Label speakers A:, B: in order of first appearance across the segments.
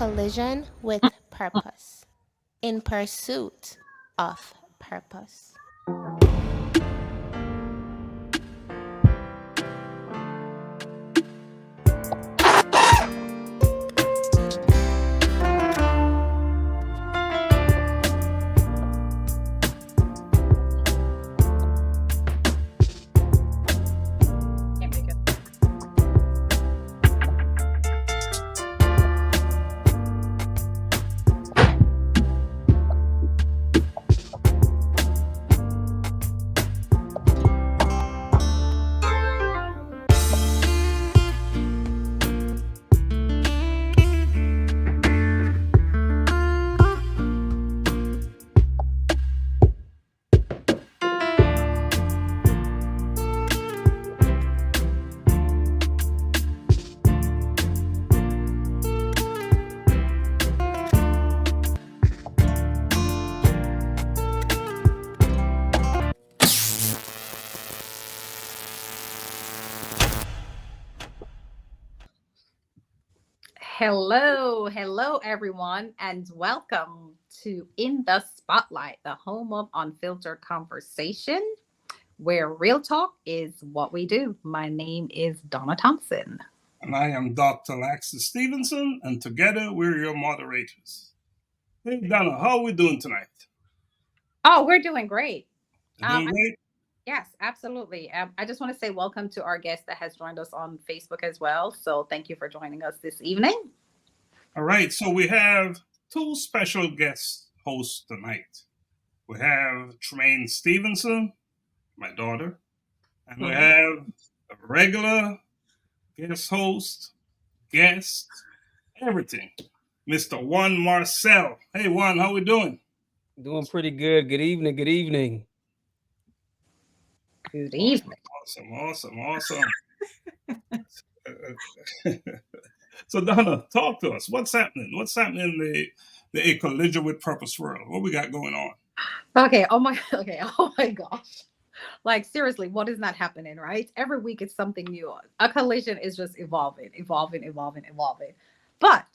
A: collision with purpose, in pursuit of purpose.
B: Hello, everyone, and welcome to In the Spotlight, the home of unfiltered conversation, where real talk is what we do. My name is Donna Thompson.
C: And I am Dr. Laxley Stephenson, and together we're your moderators. Hey, Donna, how are we doing tonight?
B: Oh, we're doing great.
C: Doing great?
B: Yes, absolutely. I just want to say welcome to our guest that has joined us on Facebook as well. So thank you for joining us this evening.
C: All right, so we have two special guest hosts tonight. We have Tremaine Stephenson, my daughter, and we have a regular guest host, everything, Mr. Juan Marcel. Hey, Juan, how we doing?
D: Doing pretty good. Good evening.
B: Good evening.
C: Awesome. So, Donna, talk to us. What's happening? What's happening in the A Collision with Purpose world? What we got going on?
B: Okay. Oh my gosh. Like, seriously, what is not happening, right? Every week it's something new. A collision is just evolving. But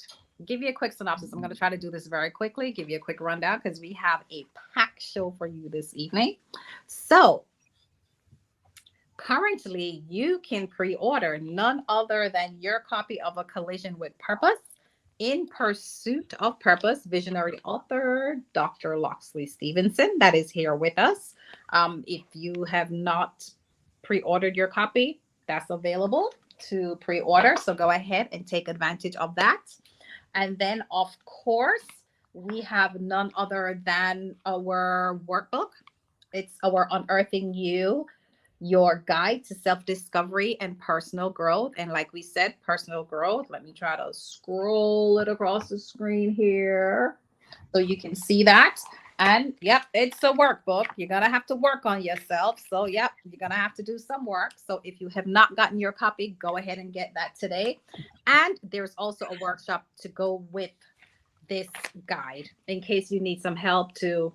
B: give you a quick synopsis. I'm going to try to do this very quickly, give you a quick rundown because we have a packed show for you this evening. So currently you can pre-order none other than your copy of A Collision with Purpose, In Pursuit of Purpose, visionary author Dr. Laxley Stephenson, that is here with us. If you have not pre-ordered your copy, that's available to pre-order. So go ahead and take advantage of that. And then, of course, we have none other than our workbook. It's our Unearthing You, your guide to self-discovery and personal growth. And like we said, personal growth. Let me try to scroll it across the screen here so you can see that. And yep, it's a workbook. You're going to have to work on yourself. So yep, you're going to have to do some work. So if you have not gotten your copy, go ahead and get that today. And there's also a workshop to go with this guide in case you need some help to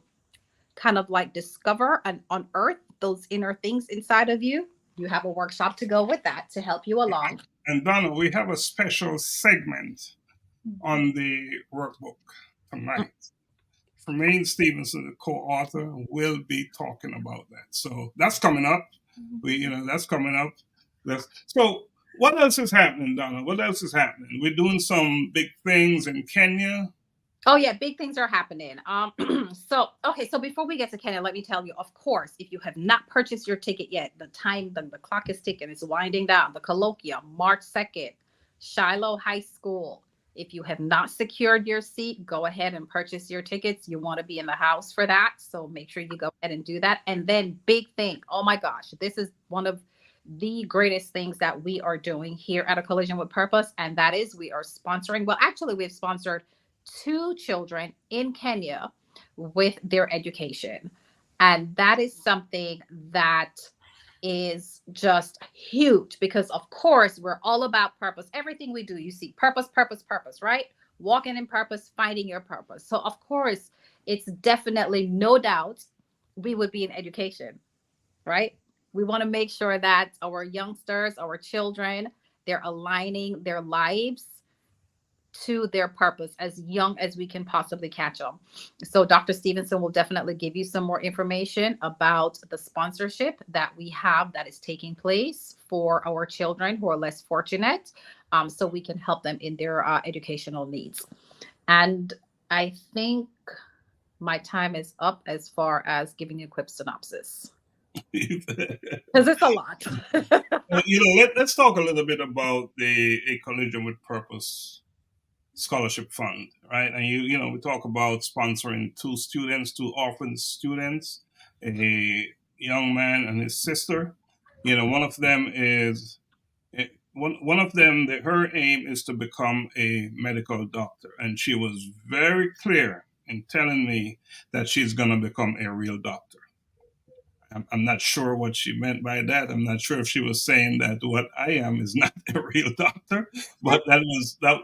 B: kind of like discover and unearth those inner things inside of you. You have a workshop to go with that to help you along.
C: And Donna, we have a special segment on the workbook tonight. Tremaine Stephenson, the co-author, will be talking about that. So that's coming up. That's coming up. So what else is happening, Donna? What else is happening? We're doing some big things in Kenya.
B: Oh yeah, big things are happening. So before we get to Kenya, let me tell you, of course, if you have not purchased your ticket yet, the clock is ticking. It's winding down. The colloquium, March 2nd, Shiloh High School. If you have not secured your seat, go ahead and purchase your tickets. You want to be in the house for that. So make sure you go ahead and do that. And then big thing. Oh my gosh, this is one of the greatest things that we are doing here at A Collision with Purpose. And that is we are sponsoring. Well, actually, we've sponsored 2 children in Kenya with their education. And that is something that is just huge because, of course, we're all about purpose. Everything we do, you see purpose, right? Walking in purpose, finding your purpose. So, of course, it's definitely no doubt we would be in education, right? We want to make sure that our youngsters, our children, they're aligning their lives to their purpose as young as we can possibly catch them. So Dr. Stephenson will definitely give you some more information about the sponsorship that we have that is taking place for our children who are less fortunate, so we can help them in their educational needs. And I think my time is up as far as giving you a quick synopsis. Because it's a lot.
C: Let's talk a little bit about A Collision with Purpose Scholarship Fund, right? And we talk about sponsoring two orphan students, a young man and his sister. One of them her aim is to become a medical doctor, and she was very clear in telling me that she's going to become a real doctor. I'm not sure what she meant by that. I'm not sure if she was saying that what I am is not a real doctor, but that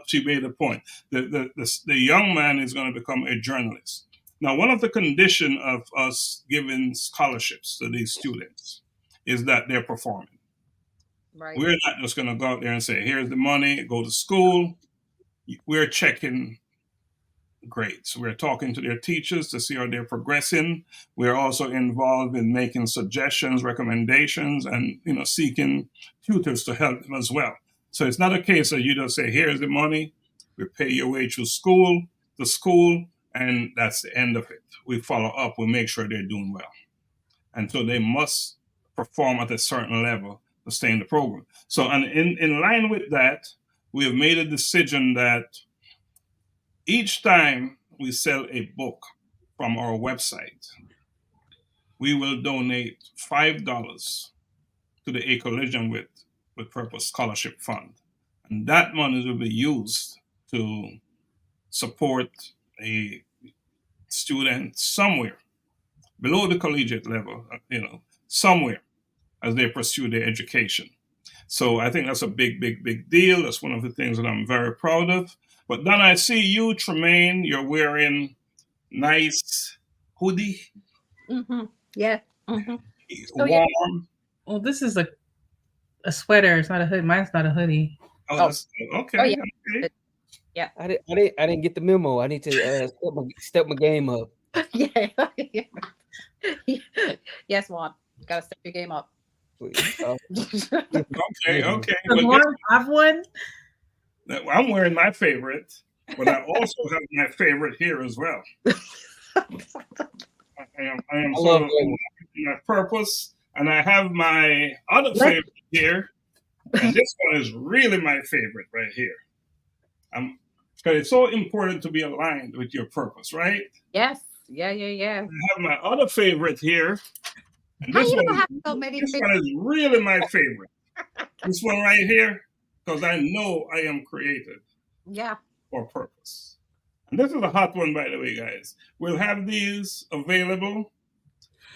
C: she made a point. The young man is going to become a journalist. Now, one of the conditions of us giving scholarships to these students is that they're performing. Right. We're not just going to go out there and say, here's the money, go to school. We're checking grades. We're talking to their teachers to see how they're progressing. We're also involved in making suggestions, recommendations, and seeking tutors to help them as well. So it's not a case that you just say, here's the money, we pay your way through the school, and that's the end of it. We follow up, we make sure they're doing well. And so they must perform at a certain level to stay in the program. So, and in line with that, we have made a decision that each time we sell a book from our website, we will donate $5 to the A Collision with Purpose Scholarship Fund. And that money will be used to support a student somewhere below the collegiate level, somewhere as they pursue their education. So I think that's a big, big, big deal. That's one of the things that I'm very proud of. But Donna, I see you, Tremaine, you're wearing nice hoodie.
B: Mm-hmm. Yeah. Mm-hmm.
C: Warm.
E: Well, this is a sweater. It's not a hoodie. Mine's not a hoodie.
C: Oh, okay. Oh,
B: yeah.
C: Okay.
B: Yeah.
D: I didn't get the memo. I need to step my game up.
B: Yeah. Yes, Juan. Gotta step your game up.
C: Okay.
E: I've won.
C: I'm wearing my favorite, but I also have my favorite here as well. I am sort of my purpose, and I have my other favorite here, and this one is really my favorite right here. Because it's so important to be aligned with your purpose, right?
B: Yes. Yeah.
C: I have my other favorite here. And
B: this one
C: is really my favorite. This one right here, because I know I am created for purpose. And this is a hot one, by the way, guys. We'll have these available.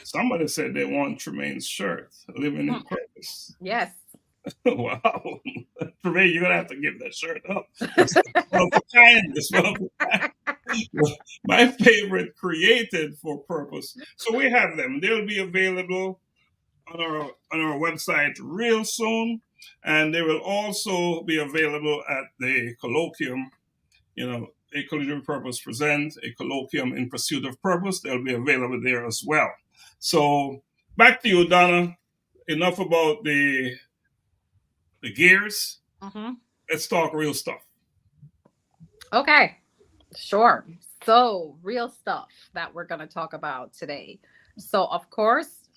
C: Somebody said they want Tremaine's shirt, Living in Purpose.
B: Yes.
C: Wow. Tremaine, you're going to have to give that shirt up. It's one of a kind. It's one of a kind. My favorite, created for purpose. So we have them. They'll be available on our website real soon. And they will also be available at the colloquium, A Collision with Purpose presents a colloquium in pursuit of purpose. They'll be available there as well. So back to you, Donna. Enough about the gears.
B: Mm-hmm.
C: Let's talk real stuff.
B: Okay, sure. So real stuff that we're going to talk about today. So of course,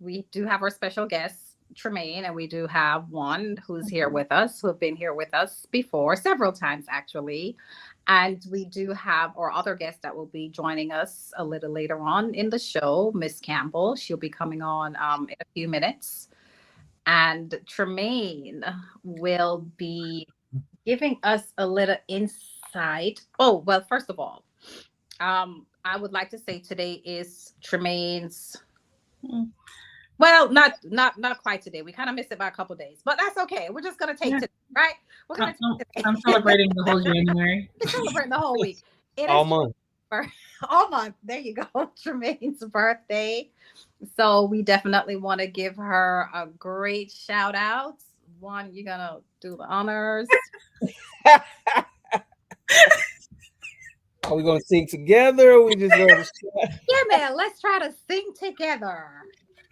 B: we do have our special guest, Tremaine, and we do have one who's here with us, who have been here with us before, several times actually. And we do have our other guest that will be joining us a little later on in the show, Miss Campbell. She'll be coming on in a few minutes. And Tremaine will be giving us a little insight. Oh, well, first of all, I would like to say today is Tremaine's, well, not quite today. We kind of missed it by a couple of days, but that's okay. We're just going to take today, right? We're going to take today.
E: I'm celebrating the whole January.
B: We're celebrating the whole week.
D: All month.
B: All month. There you go. Tremaine's birthday. So we definitely want to give her a great shout out. One, you're going to do the honors.
D: Are we gonna sing together? Or we just gonna
B: Yeah, man. Let's try to sing together.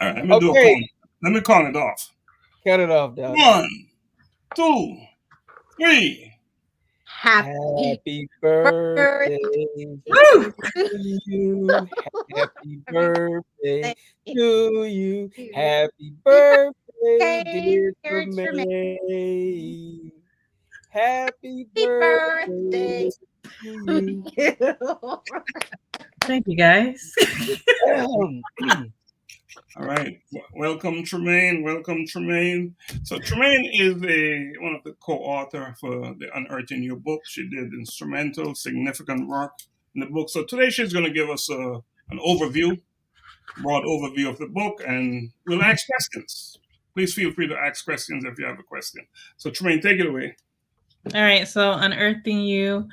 C: All right, let me do a
D: okay?
C: count. Let me count it off.
D: Count it off, Doc.
C: 1, 2, 3.
B: Happy
D: Happy
B: birthday
D: birthday
E: Woo!
D: to you. Happy birthday to you. Happy birthday, dear
B: dear Tremaine.
D: Tremaine. Happy
B: Happy
D: birthday
B: birthday
D: to
B: to
D: you.
B: you.
E: Thank you, guys.
C: All right. Welcome, Tremaine. Welcome, Tremaine. So Tremaine is one of the co-author for the Unearthing You book. She did instrumental, significant work in the book. So today she's going to give us an overview, broad overview of the book, and we'll ask questions. Please feel free to ask questions if you have a question. So Tremaine, take it away.
E: All right, so Unearthing You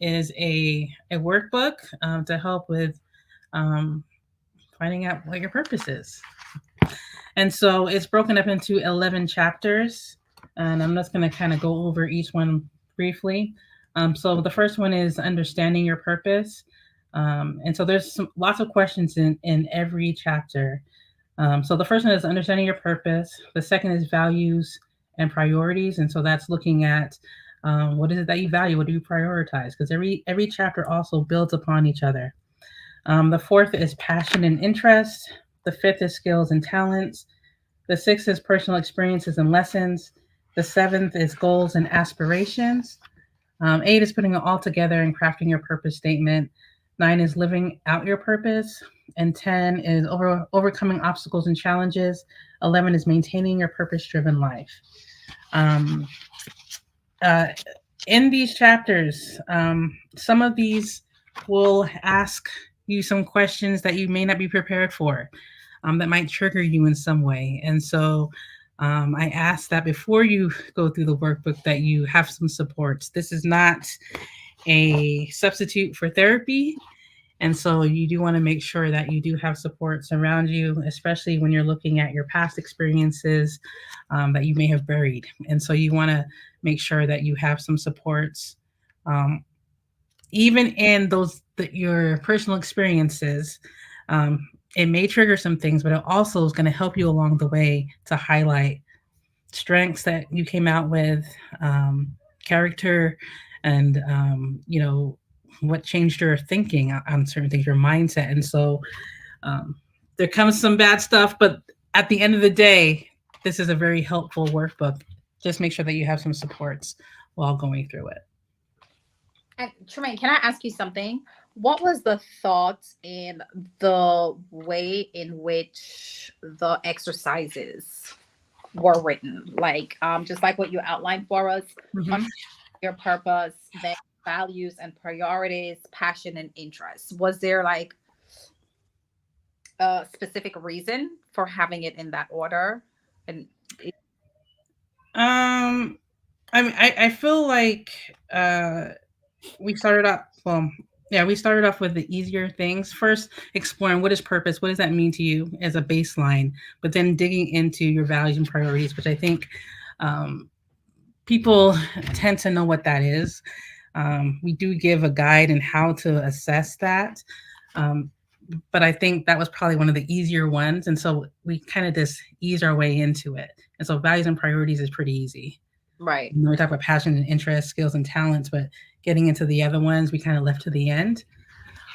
E: is a workbook to help with finding out what your purpose is. And so it's broken up into 11 chapters, and I'm just going to kind of go over each one briefly. So the first one is understanding your purpose. And so there's lots of questions in every chapter. So the first one is understanding your purpose. The second is values and priorities. And so that's looking at what is it that you value? What do you prioritize? Because every chapter also builds upon each other. The fourth is passion and interest. The fifth is skills and talents. The sixth is personal experiences and lessons. The seventh is goals and aspirations. 8 is putting it all together and crafting your purpose statement. 9 is living out your purpose. And 10 is overcoming obstacles and challenges. 11 is maintaining your purpose-driven life. In these chapters, some of these will ask you some questions that you may not be prepared for, that might trigger you in some way. And so I ask that before you go through the workbook that you have some supports. This is not a substitute for therapy. And so you do want to make sure that you do have supports around you, especially when you're looking at your past experiences that you may have buried. And so you want to make sure that you have some supports, even in your personal experiences. It may trigger some things, but it also is going to help you along the way to highlight strengths that you came out with, character, and what changed your thinking on certain things, your mindset. And so there comes some bad stuff, but at the end of the day, this is a very helpful workbook. Just make sure that you have some supports while going through it.
B: And Tremaine, can I ask you something? What was the thought in the way in which the exercises were written? Like, just like what you outlined for us,
E: Mm-hmm.
B: Your purpose, then values and priorities, passion and interests. Was there like a specific reason for having it in that order? And
E: I feel like we started off with the easier things first, exploring what is purpose, what does that mean to you as a baseline, but then digging into your values and priorities, which I think people tend to know what that is. We do give a guide in how to assess that, but I think that was probably one of the easier ones, and so we kind of just ease our way into it. And so values and priorities is pretty easy.
B: right.
E: We talk about passion and interest, skills and talents, but getting into the other ones, we kind of left to the end.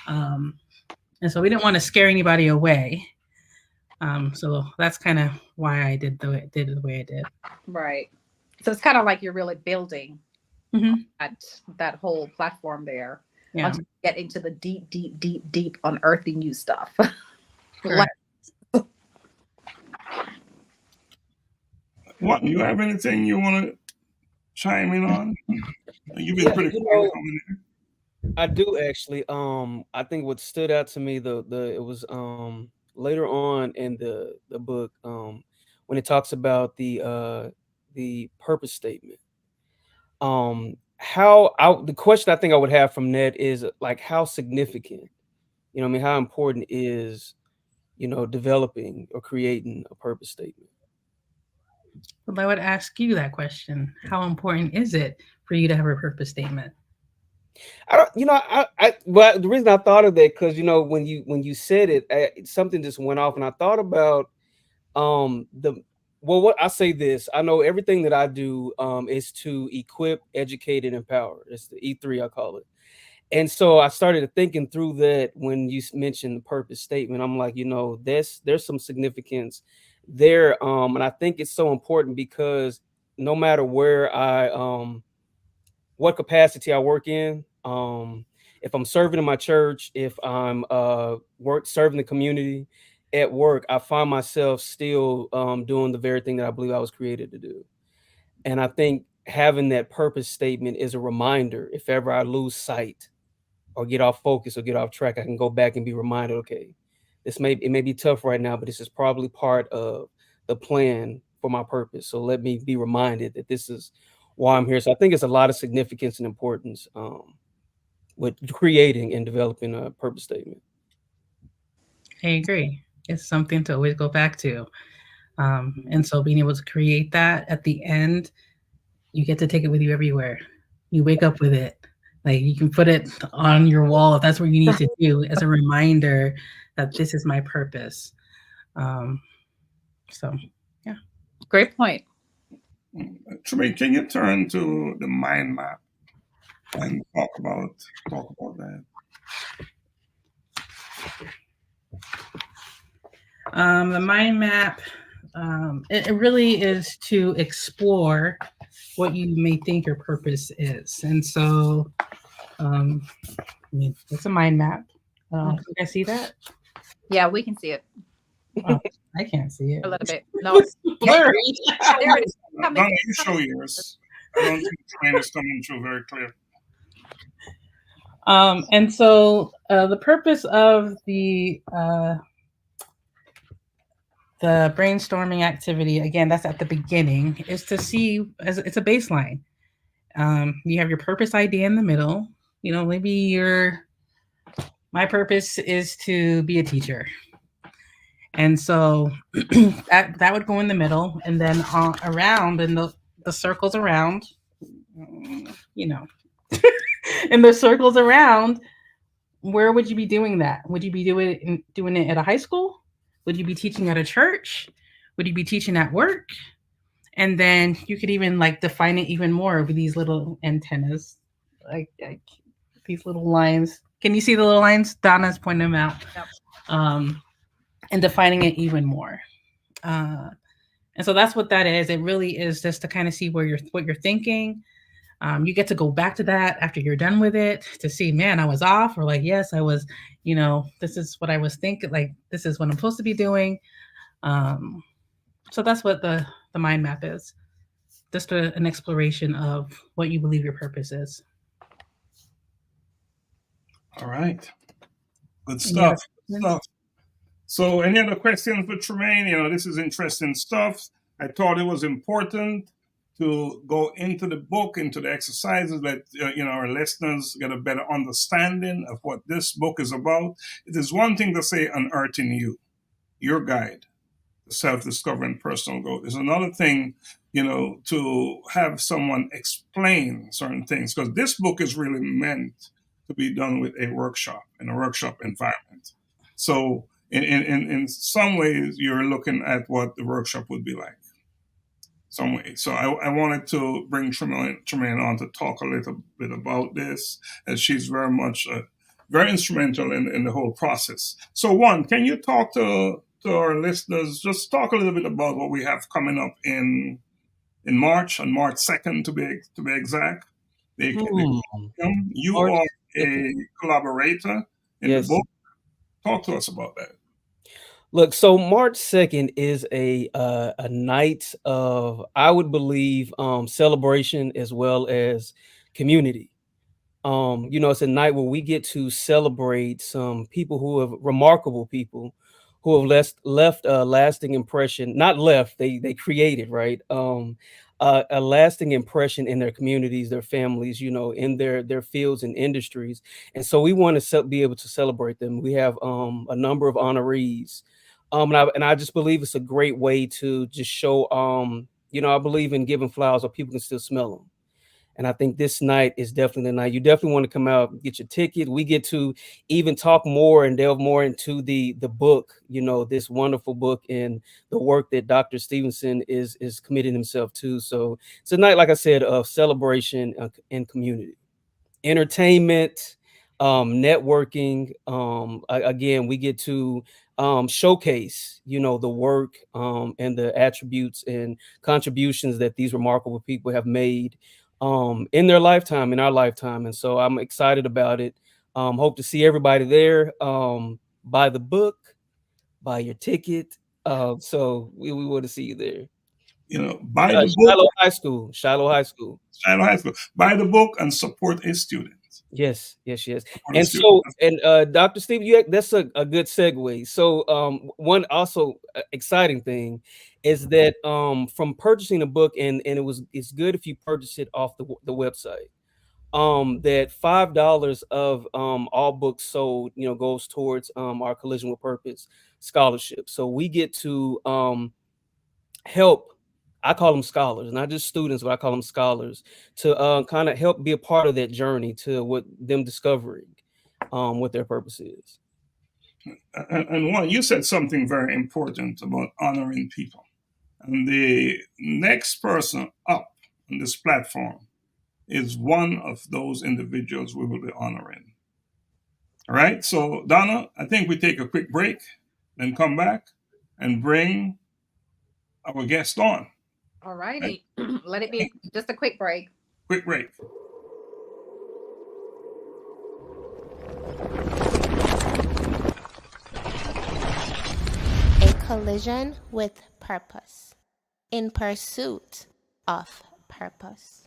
E: And so we didn't want to scare anybody away. So that's kind of why I did the way I did.
B: Right. So it's kind of like you're really building
E: Mm-hmm.
B: that whole platform there.
E: Yeah.
B: Until you get into the deep unearthing you stuff.
E: Correct.
C: What, you have anything you want to chime in on? You've been pretty quiet.
D: I do actually. I think what stood out to me, it was later on in the book, when it talks about the purpose statement. The question I think I would have from that is like, how significant, how important is, developing or creating a purpose statement?
E: Well, I would ask you that question. How important is it for you to have a purpose statement?
D: I don't, well, the reason I thought of that, because when you said it, something just went off, and I thought about what I say this. I know everything that I do is to equip, educate, and empower. It's the E3, I call it. And so I started thinking through that when you mentioned the purpose statement. I'm like, there's some significance there, and I think it's so important because no matter where what capacity I work in, if I'm serving in my church, if I'm serving the community at work, I find myself still doing the very thing that I believe I was created to do. And I think having that purpose statement is a reminder. If ever I lose sight or get off focus or get off track, I can go back and be reminded, okay, it may be tough right now, but this is probably part of the plan for my purpose. So let me be reminded that this is why I'm here. So I think it's a lot of significance and importance with creating and developing a purpose statement.
E: I agree. It's something to always go back to. And so being able to create that at the end, you get to take it with you everywhere. You wake up with it. Like you can put it on your wall if that's what you need to do as a reminder that this is my purpose. So, yeah.
B: Great point.
C: Tremaine, can you turn to the mind map and talk about that?
E: The mind map, it really is to explore what you may think your purpose is. And so, it's a mind map. Can you guys see that?
B: Yeah, we can see it.
E: Oh, I can't see it.
B: A little bit. No, it's
E: blurry.
B: there it is.
C: Donna, you show yours. I don't think Tremaine is coming through very clear.
E: And so the purpose of the brainstorming activity, again, that's at the beginning, is to see as it's a baseline. You have your purpose idea in the middle. Maybe my purpose is to be a teacher. And so that would go in the middle, and then around in the circles around, in the circles around, where would you be doing that? Would you be doing it at a high school? Would you be teaching at a church? Would you be teaching at work? And then you could even define it even more with these little antennas, like these little lines. Can you see the little lines? Donna's pointing them out. Yep. And defining it even more. And so that's what that is. It really is just to kind of see what you're thinking. You get to go back to that after you're done with it to see, man, I was off, or yes, I was, this is what I was thinking. This is what I'm supposed to be doing. So that's what the mind map is. Just an exploration of what you believe your purpose is.
C: All right. Good stuff. So any other questions for Tremaine? This is interesting stuff. I thought it was important to go into the book, into the exercises, that our listeners get a better understanding of what this book is about. It is one thing to say Unearthing You, your guide to self-discovering personal growth. It's another thing, to have someone explain certain things, because this book is really meant to be done with a workshop, in a workshop environment. So in some ways, you're looking at what the workshop would be like. Some way. So I wanted to bring Tremaine on to talk a little bit about this, as she's very much very instrumental in the whole process. So can you talk to our listeners, just talk a little bit about what we have coming up in March, on March 2nd to be exact. You are a collaborator in the book. Talk to us about that.
D: Look, so March 2nd is a night of, I would believe, celebration as well as community. It's a night where we get to celebrate some people remarkable people who have left a lasting impression. Not left, they created, right? A lasting impression in their communities, their families, in their fields and industries. And so we want to be able to celebrate them. We have a number of honorees. And I just believe it's a great way to just show, I believe in giving flowers so people can still smell them. And I think this night is definitely the night. You definitely want to come out, get your ticket. We get to even talk more and delve more into the book, you know, this wonderful book and the work that Dr. Stephenson is committing himself to. So it's a night, like I said, of celebration and community, entertainment, networking. Again, we get to showcase, you know, the work and the attributes and contributions that these remarkable people have made in their lifetime, in our lifetime. And so I'm excited about it. Hope to see everybody there. Buy the book, buy your ticket. So we want to see you there.
C: You know, buy the book.
D: Shiloh High School.
C: Shiloh High School. Buy the book and support a student.
D: Yes. And so, and Dr. Steve, that's a good segue. So one also exciting thing is that from purchasing a book, and it's good if you purchase it off the website. That $5 of all books sold, you know, goes towards our Collision with Purpose scholarship. So we get to help. I call them scholars, not just students, but I call them scholars, to kind of help be a part of that journey to what them discovering what their purpose is.
C: And one, you said something very important about honoring people. And the next person up on this platform is one of those individuals we will be honoring. All right. So, Donna, I think we take a quick break, then come back and bring our guest on.
B: All righty. Let it be just a quick break.
C: Quick break.
A: A collision with purpose. In pursuit of purpose.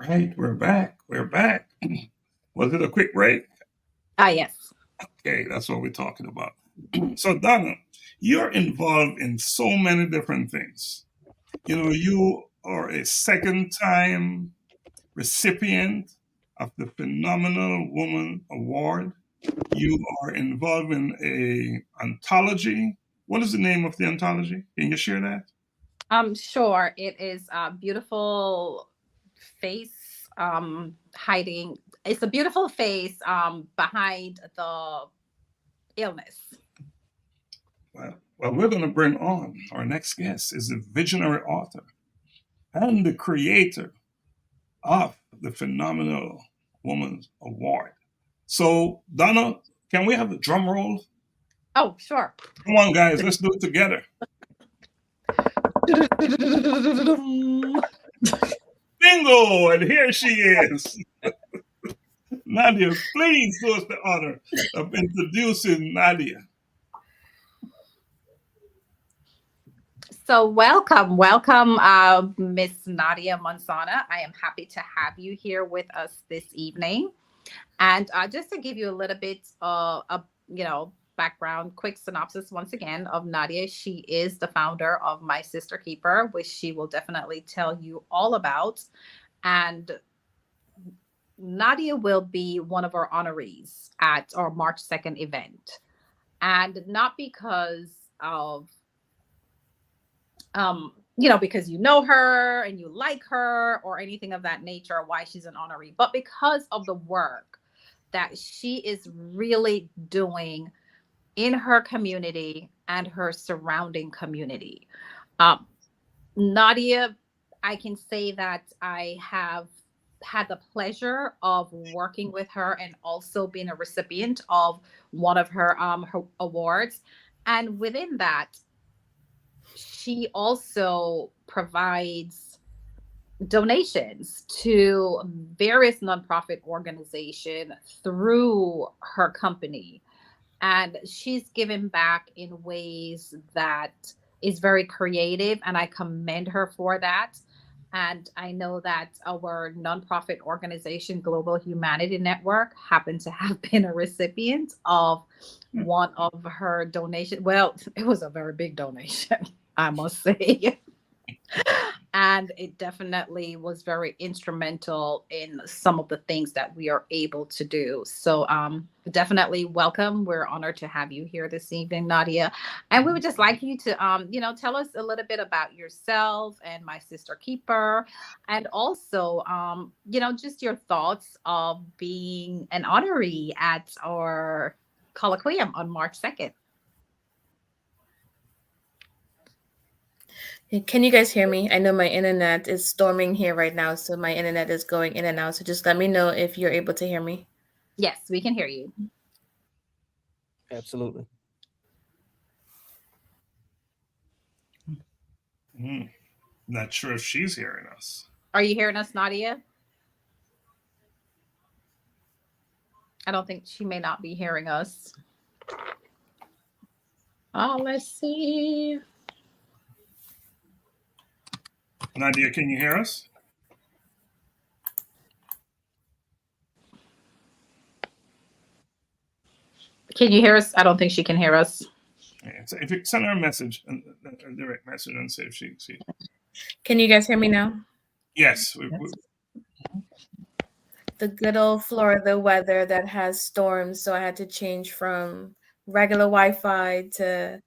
C: Right, we're back. Was it a quick break?
B: Yes.
C: Okay, that's what we're talking about. So, Donna, you're involved in so many different things. You know, you are a second-time recipient of the Phenomenal Woman Award. You are involved in a anthology. What is the name of the anthology? Can you share that?
B: Sure. It is a beautiful face hiding. It's a beautiful face behind the illness.
C: Well, we're going to bring on our next guest is a visionary author and the creator of the Phenomenal Woman Award. So, Donna, can we have a drum roll?
B: Oh, sure.
C: Come on, guys, let's do it together. Bingo! And here she is. Nadia, please do us the honor of introducing Nadia.
B: So welcome, Miss Nadia Manzana. I am happy to have you here with us this evening. And just to give you a little bit of, background, quick synopsis once again of Nadia. She is the founder of My Sister Keeper, which she will definitely tell you all about. And Nadia will be one of our honorees at our March 2nd event. And not because of because you know her and you like her or anything of that nature, or why she's an honoree, but because of the work that she is really doing in her community and her surrounding community. Nadia, I can say that I have had the pleasure of working with her and also being a recipient of one of her awards. And within that, she also provides donations to various nonprofit organizations through her company. And she's given back in ways that is very creative, and I commend her for that. And I know that our nonprofit organization, Global Humanity Network, happened to have been a recipient of one of her donations. Well, it was a very big donation, I must say. And it definitely was very instrumental in some of the things that we are able to do. So definitely welcome. We're honored to have you here this evening, Nadia. And we would just like you to tell us a little bit about yourself and My Sister Keeper, and also just your thoughts of being an honoree at our colloquium on March 2nd.
F: Can you guys hear me? I know my internet is storming here right now, so my internet is going in and out. So just let me know if you're able to hear me.
B: Yes, we can hear you.
D: Absolutely.
C: Not sure if she's hearing us.
B: Are you hearing us, Nadia? I don't think she may not be hearing us. Oh, let's see.
C: Nadia, can you hear us?
B: Can you hear us? I don't think she can hear us.
C: Yeah, so if you send her a message, a direct message, and see if she.
F: Can you guys hear me now?
C: Yes.
F: The good old Florida weather that has storms, so I had to change from regular Wi-Fi to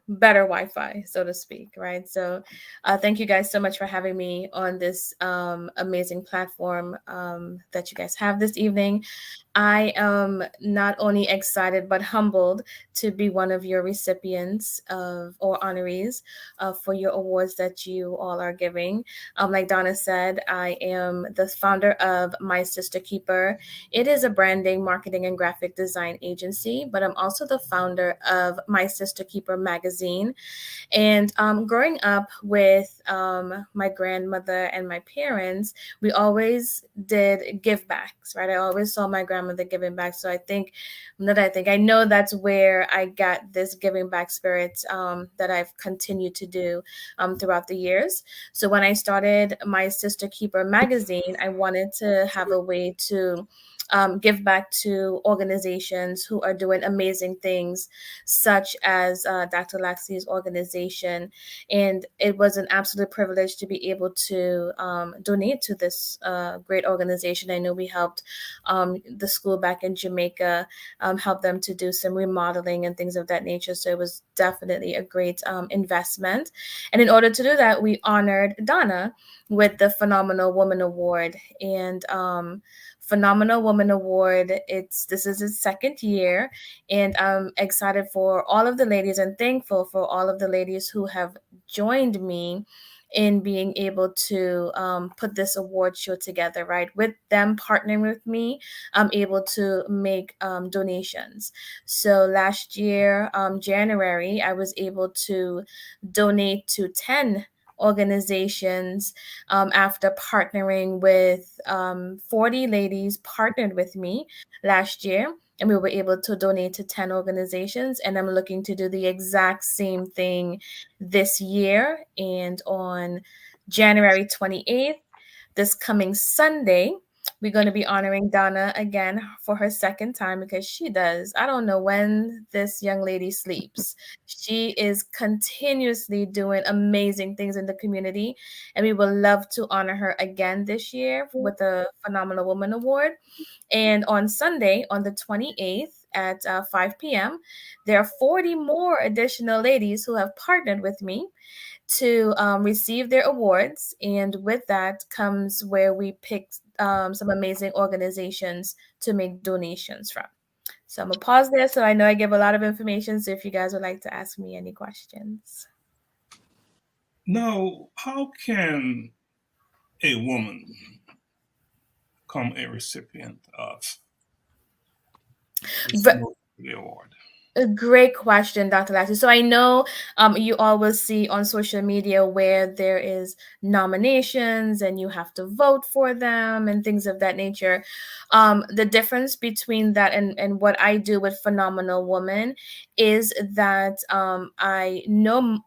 F: better Wi-Fi, so to speak, right? So thank you guys so much for having me on this amazing platform that you guys have this evening. I am not only excited but humbled to be one of your recipients of or honorees for your awards that you all are giving. Like Donna said, I am the founder of My Sister Keeper. It is a branding, marketing, and graphic design agency, but I'm also the founder of My Sister Keeper magazine. And growing up with my grandmother and my parents, we always did give backs, right? I always saw my grandmother giving back. So I know that's where I got this giving back spirit that I've continued to do throughout the years. So when I started My Sister Keeper magazine, I wanted to have a way to give back to organizations who are doing amazing things, such as Dr. Laxley's organization. And it was an absolute privilege to be able to donate to this great organization. I know we helped the school back in Jamaica, help them to do some remodeling and things of that nature. So it was definitely a great investment. And in order to do that, we honored Donna with the Phenomenal Woman Award. And Phenomenal Woman Award, this is its second year, and I'm excited for all of the ladies and thankful for all of the ladies who have joined me in being able to put this award show together, right? With them partnering with me, I'm able to make donations. So last year, January, I was able to donate to 10 organizations after partnering with 40 ladies partnered with me last year, and we were able to donate to 10 organizations, and I'm looking to do the exact same thing this year. And on January 28th, this coming Sunday, we're going to be honoring Donna again for her second time, because I don't know when this young lady sleeps. She is continuously doing amazing things in the community, and we would love to honor her again this year with the Phenomenal Woman Award. And on Sunday, on the 28th at 5 p.m., there are 40 more additional ladies who have partnered with me to receive their awards. And with that comes where we pick some amazing organizations to make donations from. So I'm going to pause there. So I know I give a lot of information. So if you guys would like to ask me any questions.
C: Now, how can a woman become a recipient of this the award?
F: A great question, Dr. Laxley. So I know you always see on social media where there is nominations and you have to vote for them and things of that nature. The difference between that and what I do with Phenomenal Woman is that I know,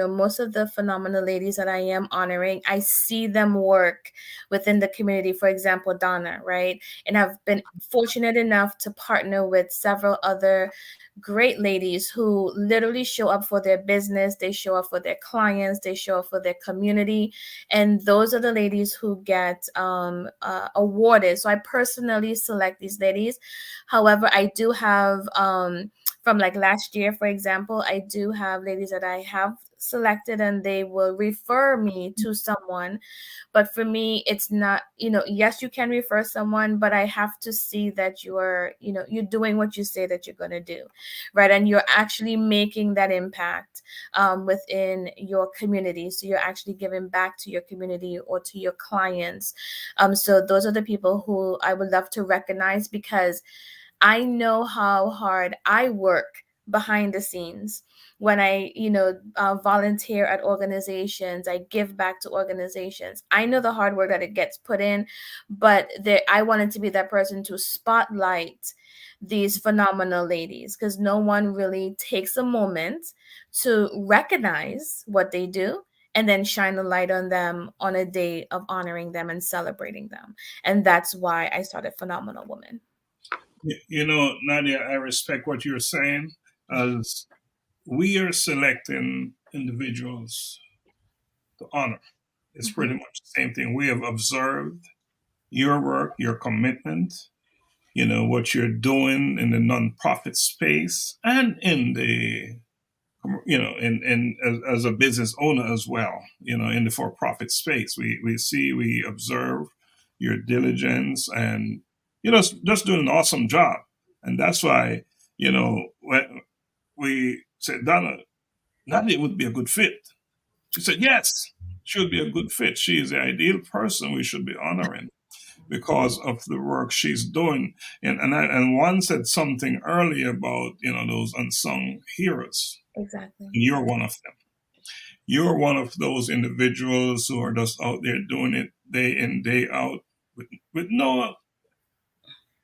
F: most of the phenomenal ladies that I am honoring, I see them work within the community. For example, Donna, right? And I've been fortunate enough to partner with several other great ladies who literally show up for their business, they show up for their clients, they show up for their community, and those are the ladies who get awarded. So I personally select these ladies. However, I do have from like last year, for example, I do have ladies that I have selected and they will refer me to someone. But for me, it's not, yes, you can refer someone, but I have to see that you're doing what you say that you're going to do, right? And you're actually making that impact within your community. So you're actually giving back to your community or to your clients. So those are the people who I would love to recognize, because I know how hard I work behind the scenes when I, volunteer at organizations. I give back to organizations. I know the hard work that it gets put in, but I wanted to be that person to spotlight these phenomenal ladies, because no one really takes a moment to recognize what they do and then shine a light on them on a day of honoring them and celebrating them. And that's why I started Phenomenal Woman.
C: Nadia, I respect what you're saying, as we are selecting individuals to honor. It's pretty much the same thing. We have observed your work, your commitment, what you're doing in the nonprofit space and in the, as a business owner as well, in the for-profit space. We observe your diligence and, just doing an awesome job. And that's why, when we said, Donna, Nadia would be a good fit. She said, yes, she would be a good fit. She is the ideal person we should be honoring because of the work she's doing. And one said something earlier about, those unsung heroes.
F: Exactly.
C: And you're one of them. You're one of those individuals who are just out there doing it day in, day out with no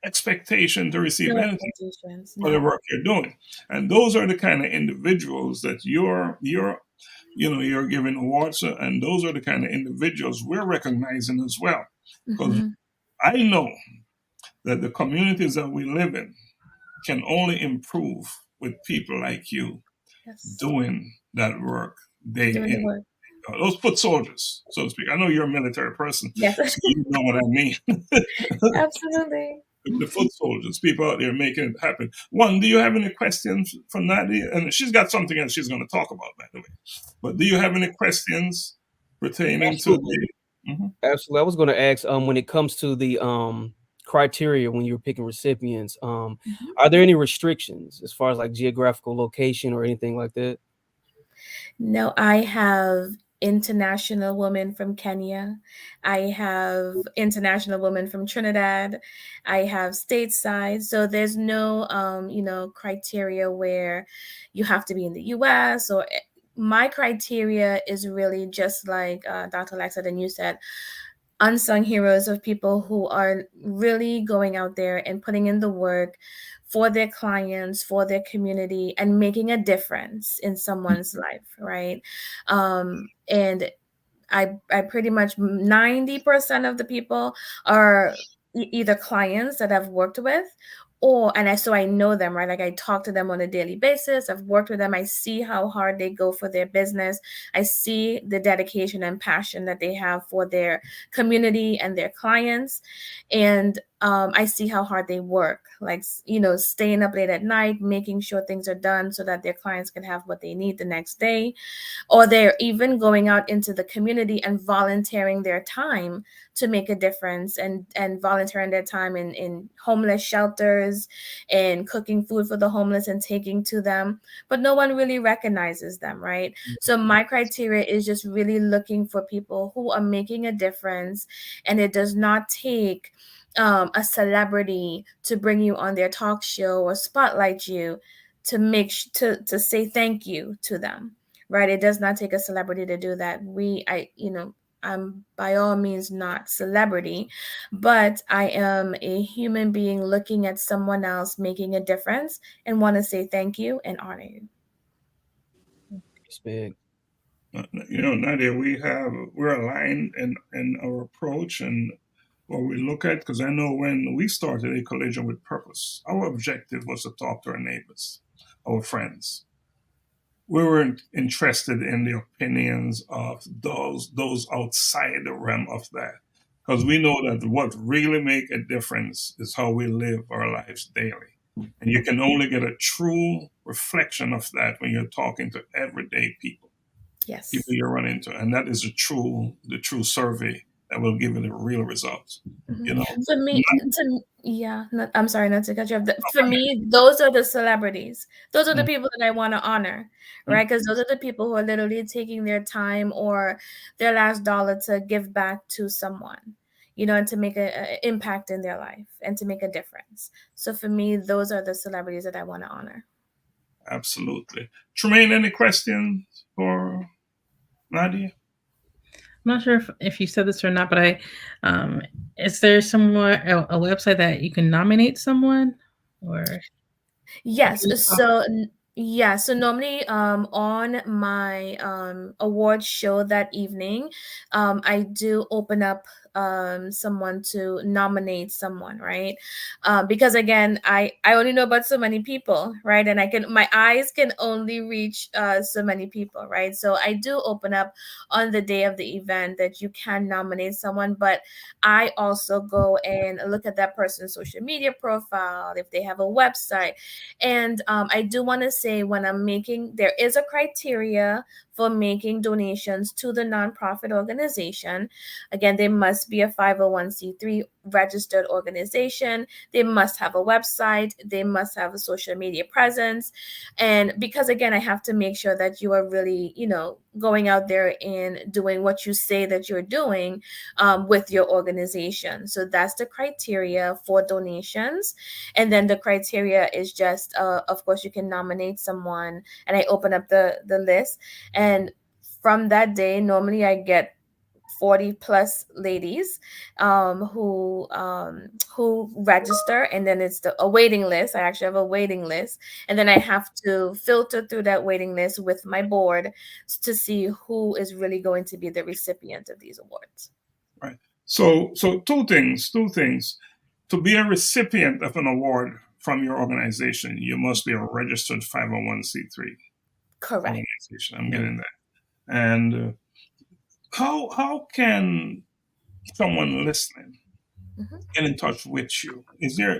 C: expectation to receive anything for the work you're doing. And those are the kind of individuals that you're giving awards to, and those are the kind of individuals we're recognizing as well. Because I know that the communities that we live in can only improve with people like you doing that work day in. Those foot soldiers, so to speak. I know you're a military person,
F: yes.
C: So you know what I mean.
F: Absolutely.
C: The foot soldiers, people out there making it happen. One, do you have any questions for Nadia? And she's got something else she's going to talk about, by the way. But do you have any questions pertaining to the...
D: Absolutely. I was going to ask, when it comes to the criteria when you're picking recipients, are there any restrictions as far as like geographical location or anything like that?
F: No, I have international women from Kenya. I have international women from Trinidad. I have stateside. So there's no, criteria where you have to be in the US. Or my criteria is really just like Dr. Lax said and you said, unsung heroes of people who are really going out there and putting in the work for their clients, for their community, and making a difference in someone's life, right? And I pretty much 90% of the people are either clients that I've worked with, so I know them, right? Like I talk to them on a daily basis. I've worked with them. I see how hard they go for their business. I see the dedication and passion that they have for their community and their clients. And I see how hard they work, like, staying up late at night, making sure things are done so that their clients can have what they need the next day. Or they're even going out into the community and volunteering their time to make a difference, and volunteering their time in homeless shelters and cooking food for the homeless and taking to them, but no one really recognizes them, right? So my criteria is just really looking for people who are making a difference, and it does not take a celebrity to bring you on their talk show or spotlight you to to say thank you to them, right? It does not take a celebrity to do that. I'm by all means not celebrity, but I am a human being looking at someone else making a difference and want to say thank you and honor you.
D: Respect.
C: Nadia, we're aligned in our approach and what we look at, because I know when we started A Collision with Purpose, our objective was to talk to our neighbors, our friends. We weren't interested in the opinions of those outside the realm of that, because we know that what really make a difference is how we live our lives daily. And you can only get a true reflection of that when you're talking to everyday people.
F: Yes.
C: People you run into, and that is the true survey that will give you the real results.
F: For me, I'm sorry not to cut you off. For me, those are the celebrities. Those are the people that I want to honor, right? Because those are the people who are literally taking their time or their last dollar to give back to someone, and to make an impact in their life and to make a difference. So for me, those are the celebrities that I want to honor.
C: Absolutely. Tremaine, any questions for Nadia?
E: I'm not sure if you said this or not, but is there somewhere a website that you can nominate someone, or?
F: Yes. So normally on my award show that evening, I do open up someone to nominate someone, right? Because again, I only know about so many people, right? And my eyes can only reach so many people, right? So I do open up on the day of the event that you can nominate someone, but I also go and look at that person's social media profile, if they have a website. And I do want to say, when there is a criteria for making donations to the nonprofit organization. Again, they must be a 501c3 registered organization. They must have a website. They must have a social media presence. And because, again, I have to make sure that you are really, going out there and doing what you say that you're doing with your organization. So that's the criteria for donations. And then the criteria is just, of course, you can nominate someone, and I open up the list. And from that day, normally I get 40 plus ladies who register, and then it's a waiting list. I actually have a waiting list, and then I have to filter through that waiting list with my board to see who is really going to be the recipient of these awards.
C: Right. So two things. To be a recipient of an award from your organization, you must be a registered 501c3
F: Correct.
C: organization. I'm getting that. And how can someone listening get in touch with you?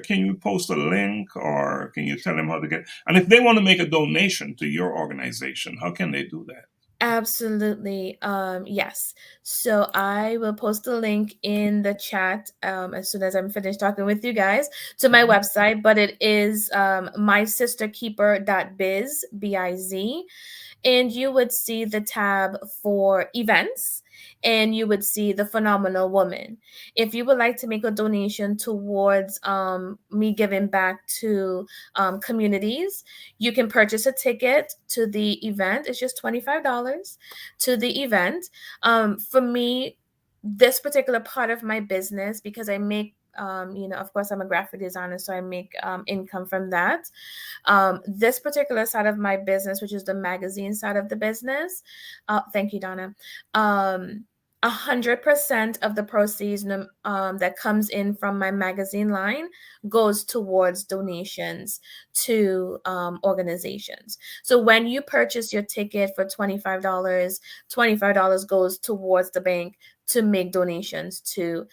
C: Can you post a link, or can you tell them how to get? And if they want to make a donation to your organization, how can they do that?
F: Absolutely. Yes. So I will post a link in the chat as soon as I'm finished talking with you guys to my website, but it is mysisterkeeper.biz, B-I-Z. And you would see the tab for events, and you would see the Phenomenal Woman. If you would like to make a donation towards me giving back to communities, you can purchase a ticket to the event. It's just $25 to the event. For me, this particular part of my business, because I make of course, I'm a graphic designer, so I make income from that. This particular side of my business, which is the magazine side of the business, thank you, Donna. 100% of the proceeds that comes in from my magazine line goes towards donations to organizations. So when you purchase your ticket for $25, $25 goes towards the bank to make donations to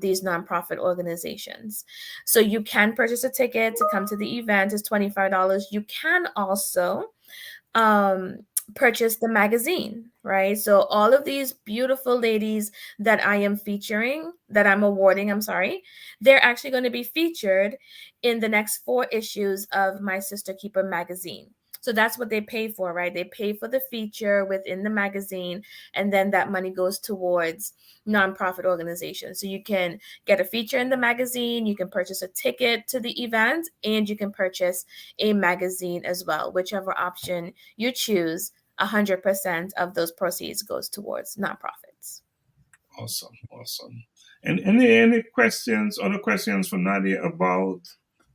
F: these nonprofit organizations. So you can purchase a ticket to come to the event. It's $25. You can also purchase the magazine, right? So all of these beautiful ladies that I am featuring, that I'm awarding, they're actually going to be featured in the next 4 issues of my Sister Keeper magazine. So that's what they pay for, right? They pay for the feature within the magazine, and then that money goes towards nonprofit organizations. So you can get a feature in the magazine, you can purchase a ticket to the event, and you can purchase a magazine as well. Whichever option you choose, 100% of those proceeds goes towards nonprofits.
C: Awesome. And any questions, other questions for Nadia about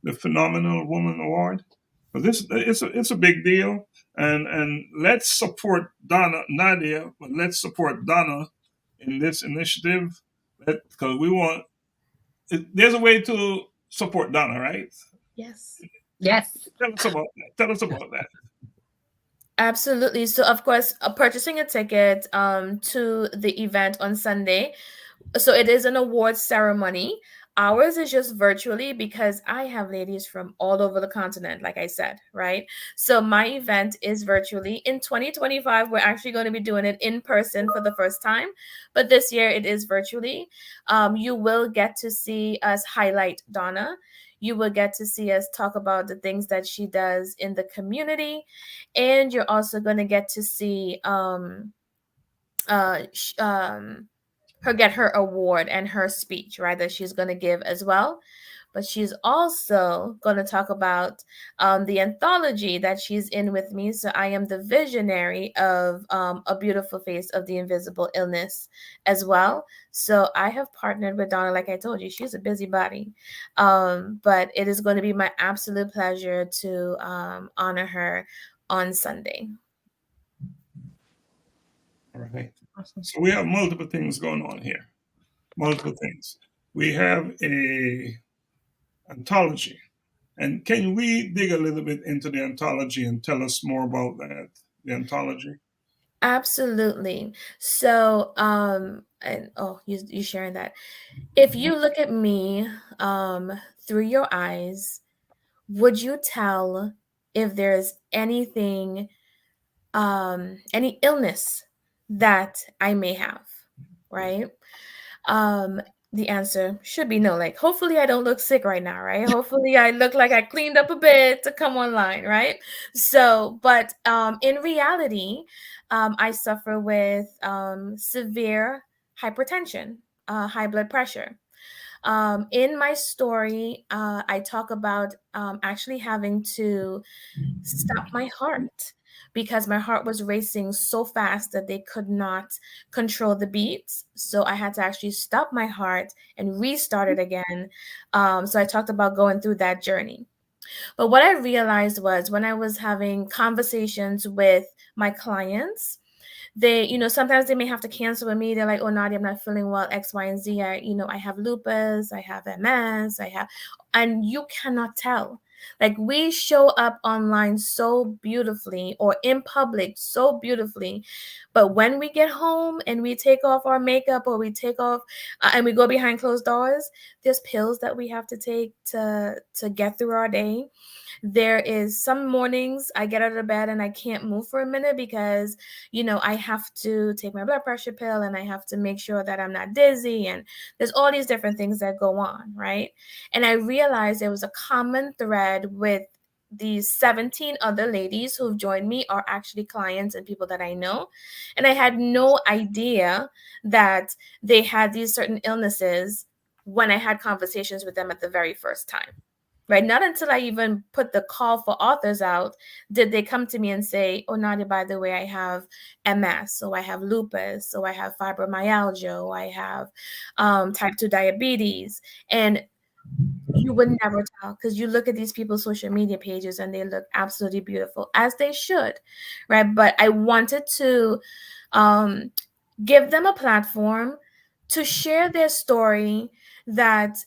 C: the Phenomenal Woman Award? This it's a big deal, and let's support Nadia, but let's support Donna in this initiative, because we want. There's a way to support Donna, right?
F: Yes.
B: Yes.
C: Tell us about that.
F: Absolutely. So, of course, purchasing a ticket to the event on Sunday. So it is an awards ceremony. Ours is just virtually because I have ladies from all over the continent, like I said, right? So my event is virtually. In 2025, we're actually going to be doing it in person for the first time, but this year it is virtually. You will get to see us highlight Donna. You will get to see us talk about the things that she does in the community, and you're also going to get to see her get her award and her speech, right, that she's going to give as well. But she's also going to talk about the anthology that she's in with me. So I am the visionary of A Beautiful Face of the Invisible Illness as well. So I have partnered with Donna. Like I told you, she's a busybody. But it is going to be my absolute pleasure to honor her on Sunday.
C: All right. Awesome. So we have multiple things going on here. Multiple things. We have a anthology. And can we dig a little bit into the anthology and tell us more about that, the anthology?
F: Absolutely. So, you sharing that. If you look at me through your eyes, would you tell if there's anything, any illness that I may have, right? The answer should be no. Like, hopefully I don't look sick right now, right? Hopefully I look like I cleaned up a bit to come online, right? So, but in reality, I suffer with severe hypertension, high blood pressure. In my story, I talk about actually having to stop my heart because my heart was racing so fast that they could not control the beats. So I had to actually stop my heart and restart it again. So I talked about going through that journey. But what I realized was when I was having conversations with my clients, they, sometimes they may have to cancel with me. They're like, oh, Nadia, I'm not feeling well, X, Y, and Z. I have lupus, I have MS, and you cannot tell. Like, we show up online so beautifully or in public so beautifully. But when we get home and we take off our makeup or we take off and we go behind closed doors, there's pills that we have to take to get through our day. There is some mornings I get out of bed and I can't move for a minute because, I have to take my blood pressure pill and I have to make sure that I'm not dizzy. And there's all these different things that go on, right? And I realized there was a common thread with these 17 other ladies who've joined me are actually clients and people that I know. And I had no idea that they had these certain illnesses when I had conversations with them at the very first time. Right? Not until I even put the call for authors out did they come to me and say, oh, Nadia, by the way, I have MS, so I have lupus, so I have fibromyalgia, or I have type 2 diabetes. And you would never tell because you look at these people's social media pages and they look absolutely beautiful, as they should, right? But I wanted to give them a platform to share their story, that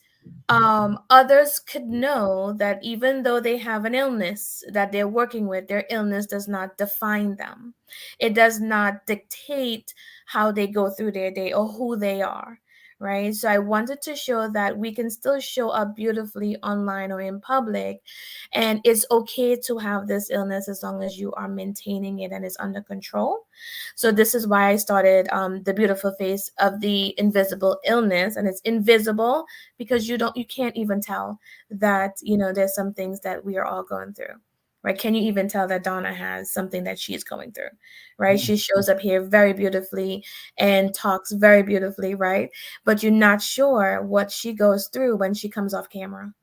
F: others could know that even though they have an illness that they're working with, their illness does not define them. It does not dictate how they go through their day or who they are, right? So I wanted to show that we can still show up beautifully online or in public, and it's okay to have this illness as long as you are maintaining it and it's under control. So this is why I started the beautiful face of the invisible illness, and it's invisible because you can't even tell that, there's some things that we are all going through, right? Can you even tell that Donna has something that she's going through, right? She shows up here very beautifully and talks very beautifully, right? But you're not sure what she goes through when she comes off camera.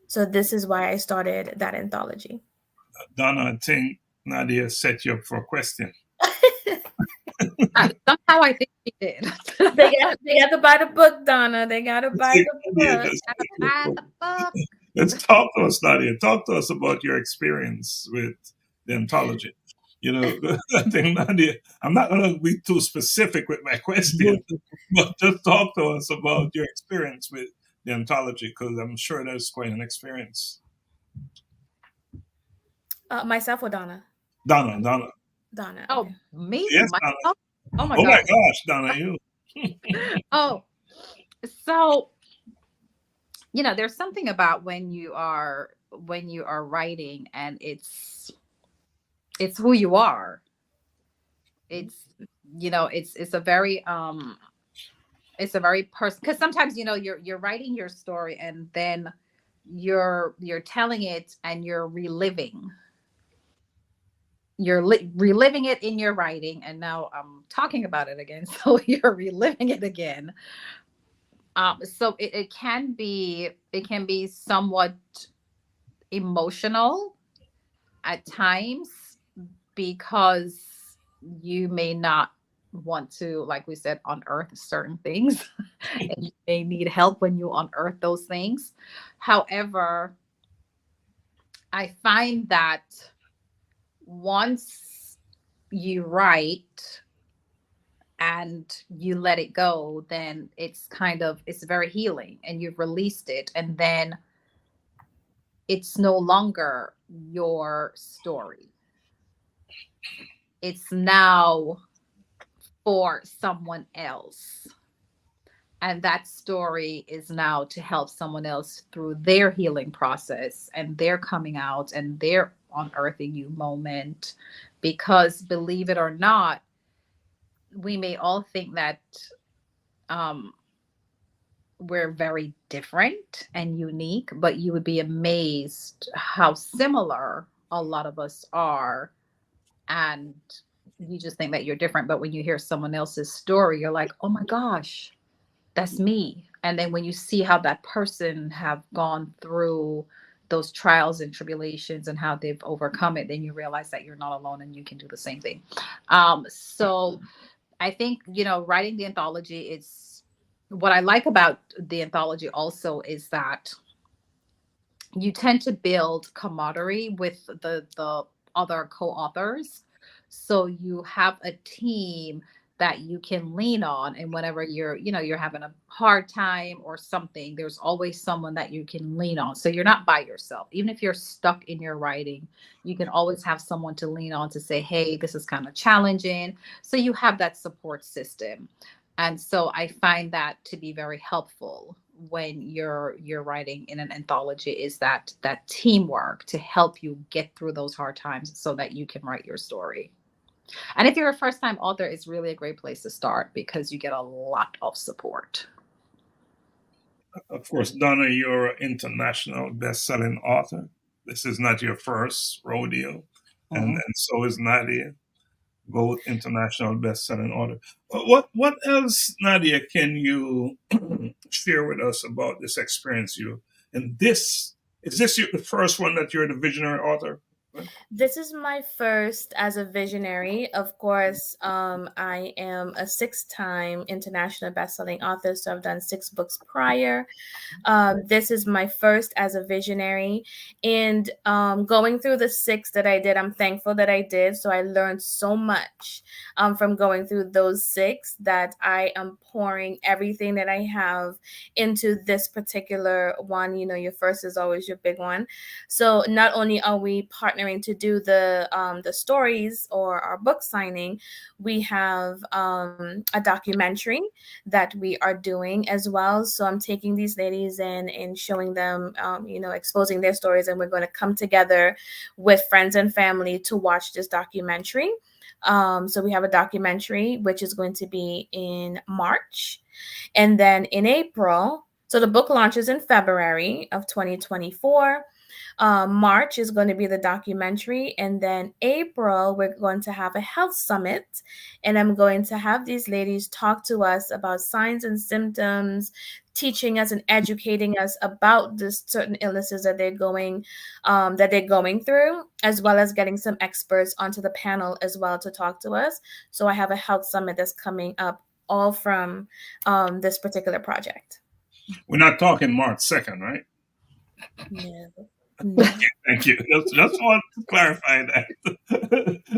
F: So this is why I started that anthology.
C: Donna, I think Nadia set you up for a question.
B: Somehow I think she did.
F: They got to buy the book, Donna. They got to buy the book.
B: Buy the book.
C: Let's talk to us, Nadia. Talk to us about your experience with the anthology. I think, Nadia, I'm not going to be too specific with my question, but just talk to us about your experience with the anthology, because I'm sure that's quite an experience.
F: Myself or Donna?
C: Donna.
F: Donna.
B: Oh,
F: Okay.
B: me?
C: Yes,
B: Myself?
C: Donna.
B: Oh my
C: Oh
B: God.
C: my gosh, Donna, you.
B: Oh, so there's something about when you are writing, and it's who you are. It's it's a very personal, because sometimes you're writing your story and then you're telling it and you're reliving it in your writing, and now I'm talking about it again, so you're reliving it again. So it can be somewhat emotional at times, because you may not want to, like we said, unearth certain things and you may need help when you unearth those things. However, I find that once you write and you let it go, then it's very healing, and you've released it, and then it's no longer your story. It's now for someone else. And that story is now to help someone else through their healing process and their coming out and their unearthing you moment. Because believe it or not, we may all think that we're very different and unique, but you would be amazed how similar a lot of us are. And you just think that you're different. But when you hear someone else's story, you're like, oh my gosh, that's me. And then when you see how that person have gone through those trials and tribulations and how they've overcome it, then you realize that you're not alone and you can do the same thing. So I think, writing the anthology is what I like about the anthology also is that you tend to build camaraderie with the other co-authors. So you have a team that you can lean on, and whenever you're having a hard time or something, there's always someone that you can lean on. So you're not by yourself. Even if you're stuck in your writing, you can always have someone to lean on to say, hey, this is kind of challenging. So you have that support system. And so I find that to be very helpful when you're writing in an anthology, is that teamwork to help you get through those hard times so that you can write your story. And if you're a first-time author, it's really a great place to start because you get a lot of support.
C: Of course, Donna, you're an international best-selling author. This is not your first rodeo, and so is Nadia, both international best-selling author. What else, Nadia, can you share with us about this experience? Is this the first one that you're the visionary author?
F: This is my first as a visionary. Of course, I am a 6-time international best-selling author, so I've done 6 books prior. This is my first as a visionary, and going through the 6 that I did, I'm thankful that I did. So I learned so much from going through those 6 that I am pouring everything that I have into this particular one. You know, your first is always your big one. So not only are we partnering to do the stories or our book signing, we have a documentary that we are doing as well. So I'm taking these ladies in and showing them, exposing their stories, and we're going to come together with friends and family to watch this documentary. So we have a documentary which is going to be in March, and then in April. So the book launches in February of 2024. March is going to be the documentary, and then April we're going to have a health summit, and I'm going to have these ladies talk to us about signs and symptoms, teaching us and educating us about the certain illnesses that they're going through, as well as getting some experts onto the panel as well to talk to us. So I have a health summit that's coming up, all from this particular project.
C: We're not talking March 2nd, right?
F: No.
C: Okay, thank you. Just want to clarify that.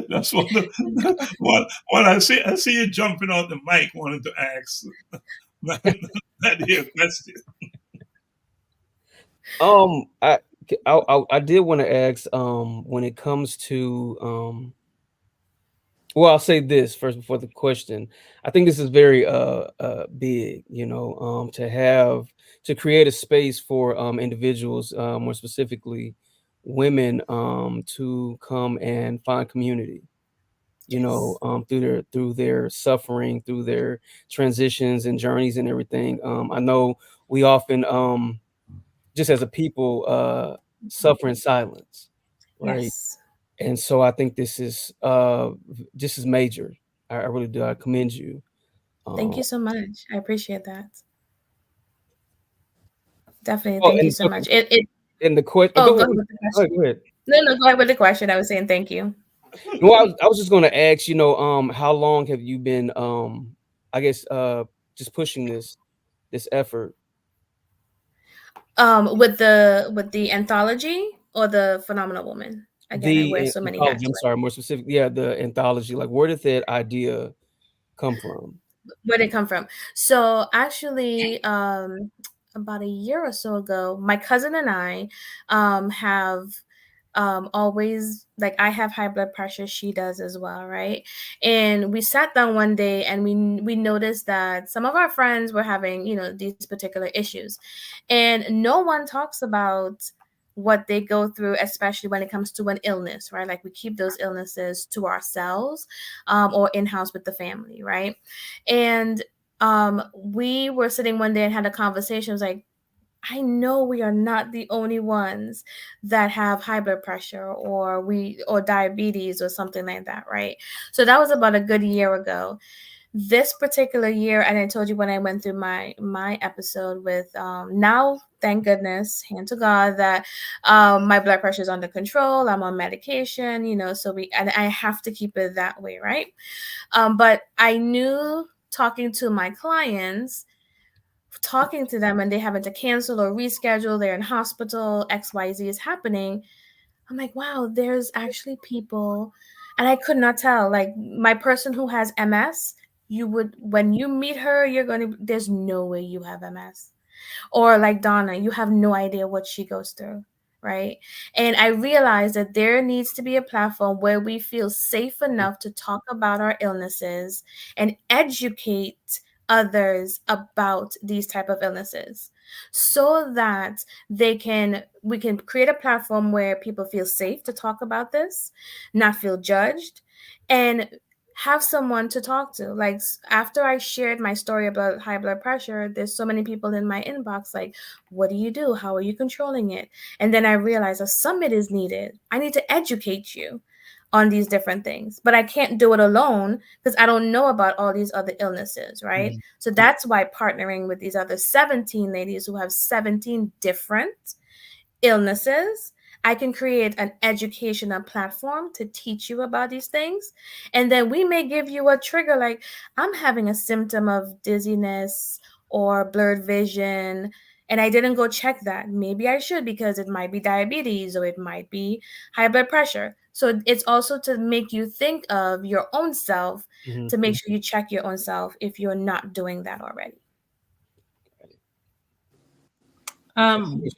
C: That's what I see you jumping on the mic, wanting to ask that here question.
D: I did want to ask, when it comes to, well, I'll say this first before the question. I think this is very big, to create a space for individuals, more specifically women, to come and find community, through their suffering, through their transitions and journeys and everything. I know we often, just as a people, suffer in silence, right?
F: Yes.
D: And so I think this is major. I really do. I commend you.
F: Thank you so much. I appreciate that. Definitely.
D: Oh,
F: Thank you so much.
D: and the question.
F: Oh,
D: Go
F: go
D: ahead.
F: ahead with the question.
D: Go ahead.
F: No, go ahead with the question. I was saying thank you.
D: Well, I was just going to ask, how long have you been, I guess, just pushing this effort?
F: With the anthology or the Phenomenal Woman? Again, I wear so many hats.
D: I'm sorry, more specific. Yeah, the anthology. Like, where did that idea come from?
F: Where did it come from? So actually, about a year or so ago, my cousin and I have always, like, I have high blood pressure, she does as well, right? And we sat down one day and we noticed that some of our friends were having, these particular issues, and no one talks about what they go through, especially when it comes to an illness, right? Like, we keep those illnesses to ourselves, or in-house with the family, right? And we were sitting one day and had a conversation. It was like, I know we are not the only ones that have high blood pressure or diabetes or something like that, right? So that was about a good year ago. This particular year, and I told you when I went through my episode with, now, thank goodness, hand to God, that my blood pressure is under control. I'm on medication, so and I have to keep it that way, right? But I knew, talking to my clients, talking to them, and they having to cancel or reschedule, they're in hospital, XYZ is happening. I'm like, wow, there's actually people, and I could not tell. Like, my person who has MS, when you meet her, there's no way you have MS. Or like Donna, you have no idea what she goes through, right? And I realized that there needs to be a platform where we feel safe enough to talk about our illnesses and educate others about these type of illnesses, so that we can create a platform where people feel safe to talk about this, not feel judged, and have someone to talk to. Like, after I shared my story about high blood pressure, there's so many people in my inbox like, what do you do? How are you controlling it? And then I realized a summit is needed. I need to educate you on these different things, but I can't do it alone because I don't know about all these other illnesses, right? Mm-hmm. So that's why partnering with these other 17 ladies who have 17 different illnesses, I can create an educational platform to teach you about these things. And then we may give you a trigger like, I'm having a symptom of dizziness or blurred vision, and I didn't go check that. Maybe I should, because it might be diabetes or it might be high blood pressure. So it's also to make you think of your own self, to make sure you check your own self if you're not doing that already.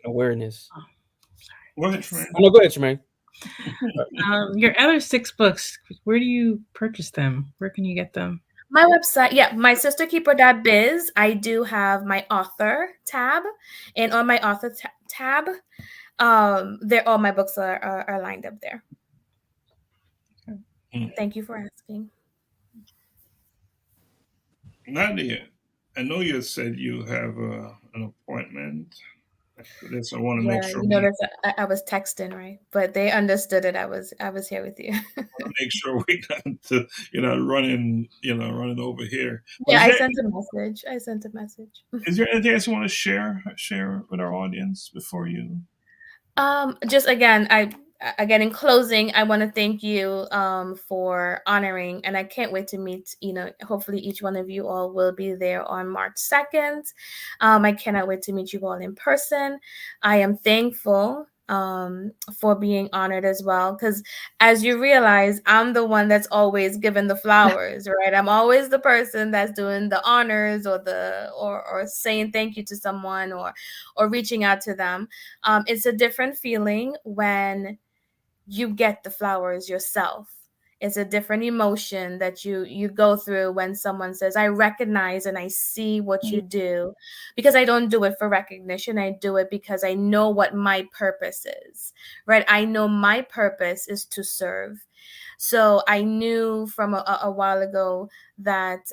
D: Awareness.
C: Go ahead, Tremaine.
D: Oh, no, go ahead, Tremaine.
E: Your other 6 books, where do you purchase them? Where can you get them?
F: My website, my sisterkeeper.biz. I do have my author tab, and on my author tab, all my books are lined up there. Thank you for asking.
C: Nadia, I know you said you have an appointment. After this, I want to make sure.
F: You notice I was texting, right? But they understood that I was here with you.
C: I want to make sure we not to running over here.
F: Yeah, I sent a message.
C: Is there anything else you want to share with our audience before you?
F: Just again, in closing, I want to thank you for honoring, and I can't wait to meet, hopefully each one of you all will be there on March 2nd. I cannot wait to meet you all in person. I am thankful for being honored as well, because as you realize, I'm the one that's always given the flowers, right? I'm always the person that's doing the honors or saying thank you to someone or reaching out to them. It's a different feeling when you get the flowers yourself. It's a different emotion that you go through when someone says, I recognize and I see what you do, because I don't do it for recognition. I do it because I know what my purpose is, right? I know my purpose is to serve. So I knew from a while ago that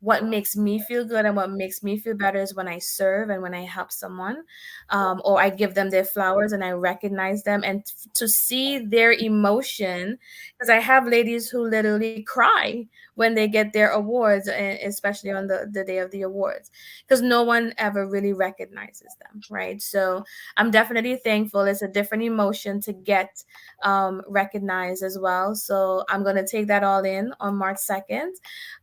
F: what makes me feel good and what makes me feel better is when I serve and when I help someone, or I give them their flowers and I recognize them, and to see their emotion, because I have ladies who literally cry when they get their awards, especially on the day of the awards, because no one ever really recognizes them, right? So I'm definitely thankful. It's a different emotion to get recognized as well. So I'm going to take that all in on March 2nd.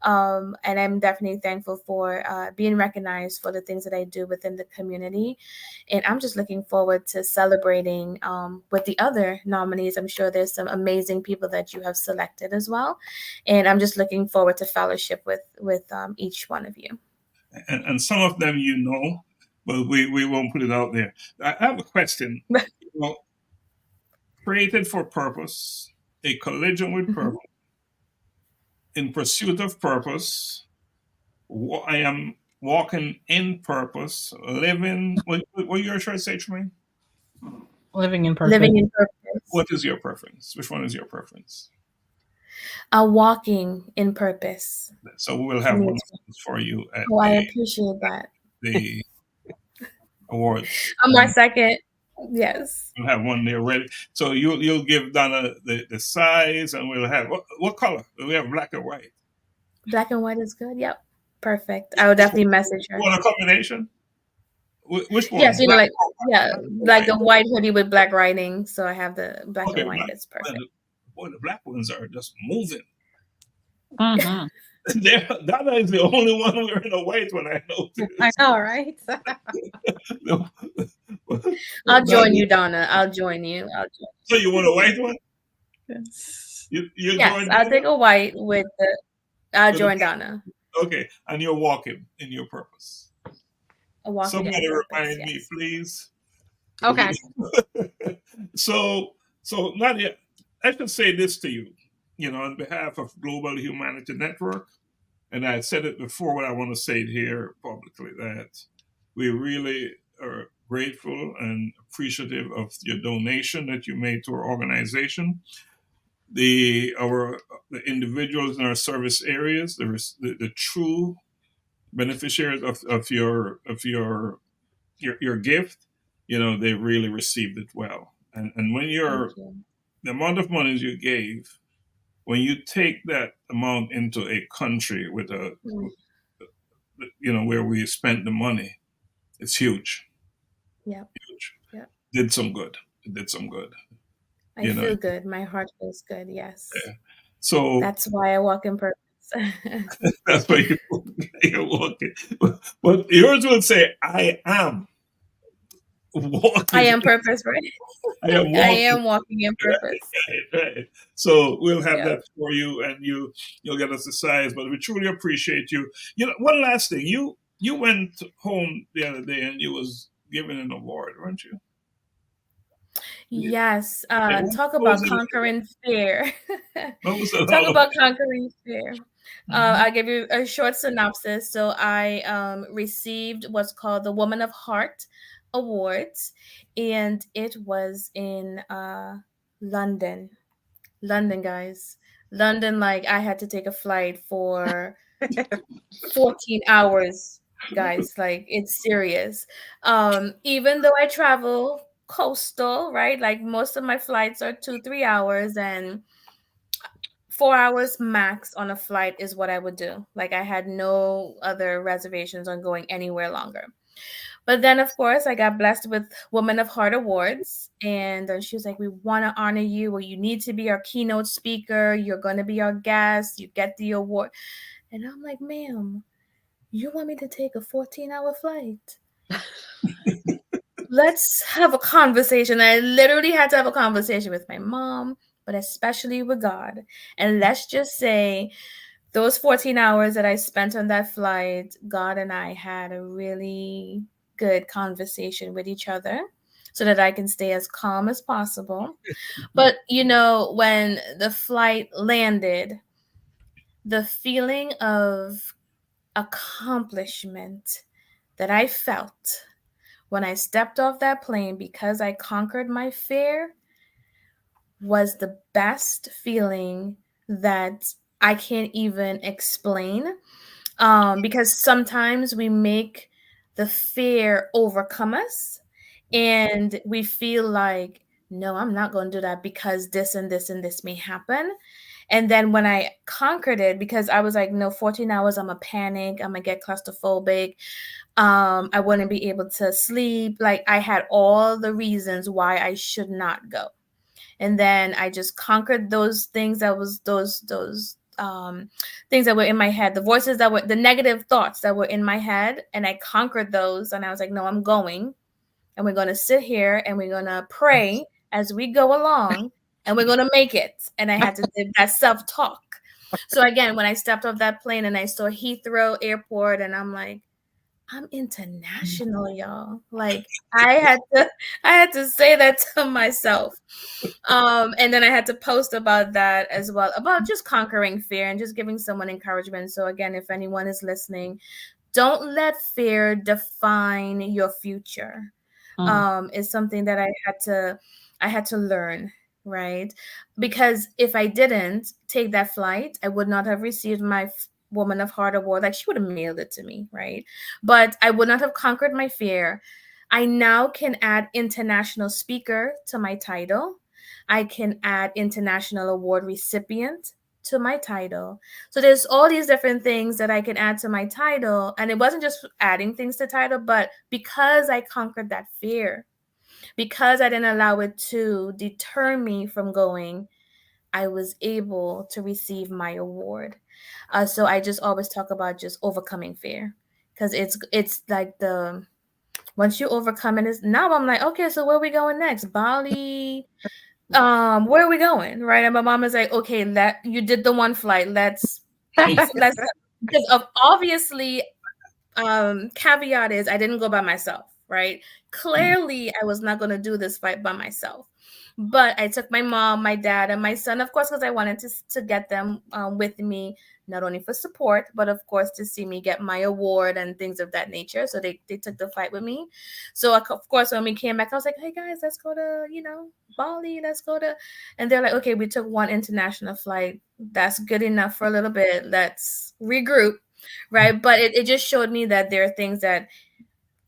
F: And I'm definitely thankful for being recognized for the things that I do within the community. And I'm just looking forward to celebrating with the other nominees. I'm sure there's some amazing people that you have selected as well. And I'm just looking forward to fellowship with each one of you.
C: And some of them, but we won't put it out there. I have a question. Created for purpose, a collision with purpose, in pursuit of purpose. I am walking in purpose, living. What you're trying to say, Tremaine?
E: Living in purpose.
F: Living in purpose.
C: What is your preference? Which one is your preference?
F: Walking in purpose.
C: So we will have one for you.
F: I appreciate that.
C: The awards.
F: On March 2nd. Yes.
C: We'll have one there ready. So you'll give Donna the size, and we'll have what color? We have black and white.
F: Black and white is good. Yep. Perfect. I will definitely message her.
C: Want a combination? Which one?
F: Yes, like a white hoodie with black writing. So I have the black and white. That's perfect.
C: Boy, the black ones are just moving.
B: Mm-hmm.
C: Donna is the only one wearing a white one, I noticed.
B: I know, right?
F: I'll join you, Donna. I'll join you.
C: So you want a white one?
E: Yes.
F: Yes, I'll take a white with the. I'll join Donna.
C: Okay, and you're walking in your purpose. Somebody remind me, please.
B: Okay.
C: So Nadia, I should say this to you, on behalf of Global Humanity Network, and I said it before, but I want to say it here publicly, that we really are grateful and appreciative of your donation that you made to our organization. The individuals in our service areas, the true beneficiaries of your gift, they really received it well. And when the amount of money you gave, when you take that amount into a country with where we spent the money, it's huge.
F: Yeah.
C: Huge. Yeah. Did some good. it did some good.
F: I
C: You know,
F: feel good. My heart feels good. Yes.
C: yeah. So
F: That's why I walk in purpose.
C: that's why you're walking. But yours will say, I am walking.
F: I am purpose, right?
C: I am
F: I
C: walking.
F: am walking in purpose.
C: Right. So we'll have
F: Yeah.
C: that for you, and you'll get us the size. But we truly appreciate you. You know, one last thing. You went home the other day, and you was given an award, weren't you?
F: Yes.
C: And
F: Talk
C: what was
F: about
C: it?
F: conquering fear.
C: What was it
F: Talk
C: all
F: about
C: about?
F: conquering fear. I'll give you a short synopsis. So I received what's called the Woman of Heart Awards, and it was in London. London, guys. London, like I had to take a flight for 14 hours, guys. Like it's serious. Even though I travel coastal, right? Like most of my flights are 2-3 hours, and 4 hours max on a flight is what I would do. Like I had no other reservations on going anywhere longer. But then, of course, I got blessed with Woman of Heart Awards. And she was like, we want to honor you. Well, you need to be our keynote speaker. You're going to be our guest. You get the award. And I'm like, ma'am, you want me to take a 14-hour flight? Let's have a conversation. I literally had to have a conversation with my mom, but especially with God. And let's just say those 14 hours that I spent on that flight, God and I had a really good conversation with each other so that I can stay as calm as possible. But, you know, when the flight landed, the feeling of accomplishment that I felt when I stepped off that plane because I conquered my fear was the best feeling that I can't even explain. Because sometimes we make the fear overcome us and we feel like, no, I'm not going to do that because this and this and this may happen. And then when I conquered it, because I was like, no, 14 hours, I'm a panic, I'm gonna get claustrophobic. I wouldn't be able to sleep. Like I had all the reasons why I should not go. And then I just conquered those things that was those things that were in my head, the voices that were the negative thoughts that were in my head, and I conquered those. And I was like, no, I'm going, and we're gonna sit here and we're gonna pray as we go along, and we're gonna make it. And I had to do that self-talk. So again, when I stepped off that plane and I saw Heathrow Airport, and I'm like, I'm international, y'all. Like I had to say that to myself. And then I had to post about that as well, about just conquering fear and just giving someone encouragement. So again, if anyone is listening, don't let fear define your future. It's something that I had to learn, right? Because if I didn't take that flight, I would not have received my Woman of Heart award. Like she would have mailed it to me, right? But I would not have conquered my fear. I now can add international speaker to my title. I can add international award recipient to my title. So there's all these different things that I can add to my title. And it wasn't just adding things to title, but because I conquered that fear, because I didn't allow it to deter me from going, I was able to receive my award. So I just always talk about just overcoming fear, because it's like the once you overcome it, is now I'm like, okay, so where are we going next? Bali. Where are we going? Right. And my mom is like, okay, you did the one flight. Let's because of obviously caveat is I didn't go by myself, right? Clearly I was not going to do this fight by myself, but I took my mom, my dad, and my son, of course, because I wanted to get them with me, not only for support, but of course to see me get my award and things of that nature. So they took the fight with me. So of course when we came back, I was like, hey guys, let's go to Bali, let's go to, and they're like, okay, we took one international flight, that's good enough for a little bit, let's regroup. Right. But it just showed me that there are things that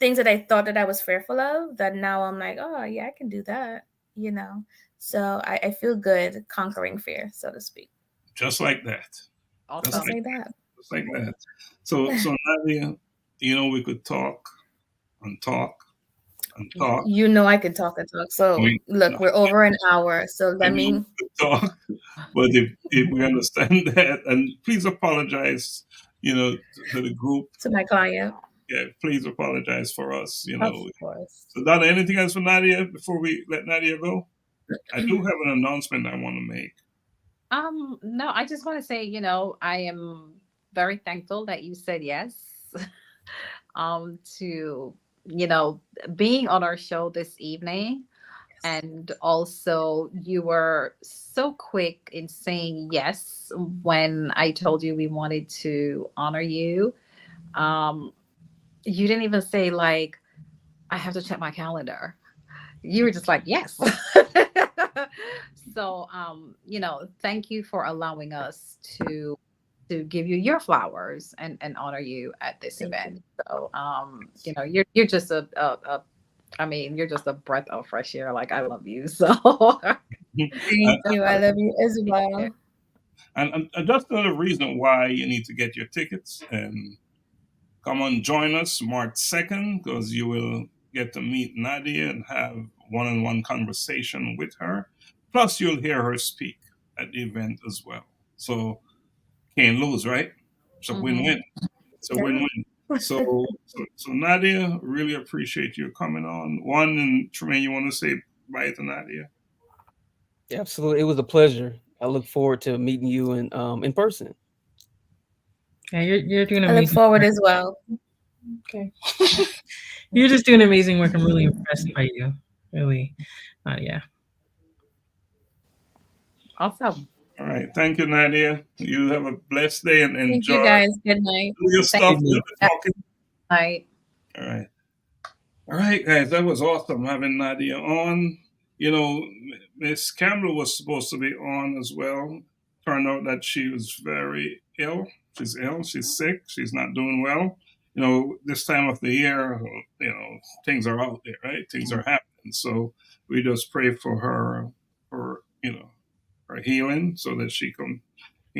F: I thought that I was fearful of that now I'm like, oh yeah, I can do that, So I feel good conquering fear, so to speak.
C: Just like that.
B: Awesome.
C: Just
F: like that.
C: Just like that. So Nadia, we could talk and talk and talk.
F: You know I can talk and talk. So look, we're over an hour. So let me
C: talk. But if we understand that, and please apologize, to the group.
F: To my client.
C: Yeah, please apologize for us.
F: Of course.
C: So Donna, anything else for Nadia before we let Nadia go? I do have an announcement I want to make.
B: No, I just want to say, I am very thankful that you said yes to, being on our show this evening. And also you were so quick in saying yes when I told you we wanted to honor you. You didn't even say like, I have to check my calendar. You were just like, yes. So, thank you for allowing us to give you your flowers and honor you at this event. So, you're just you're just a breath of fresh air. Like, I love you. So
F: thank you. I love you as well.
C: And that's another reason why you need to get your tickets and come on, join us March 2nd, because you will get to meet Nadia and have one-on-one conversation with her. Plus, you'll hear her speak at the event as well. So, can't lose, right? It's a win-win. It's a win-win. So Nadia, really appreciate you coming on. Juan and Tremaine, you want to say bye to Nadia?
D: Absolutely. It was a pleasure. I look forward to meeting you in person.
E: Yeah, you're doing amazing.
F: I look forward as well.
E: Okay. You're just doing amazing work. I'm really impressed by you. Really. Yeah.
B: Awesome.
C: All right. Thank you, Nadia. You have a blessed day and enjoy.
F: Thank you, guys. Good night.
C: Do your stuff.
B: Night.
C: All right. All right, guys. That was awesome having Nadia on. Miss Campbell was supposed to be on as well. Turned out that she was very ill. She's ill. She's sick. She's not doing well. This time of the year, things are out there, right? Things are happening. So we just pray for her, her healing, so that she can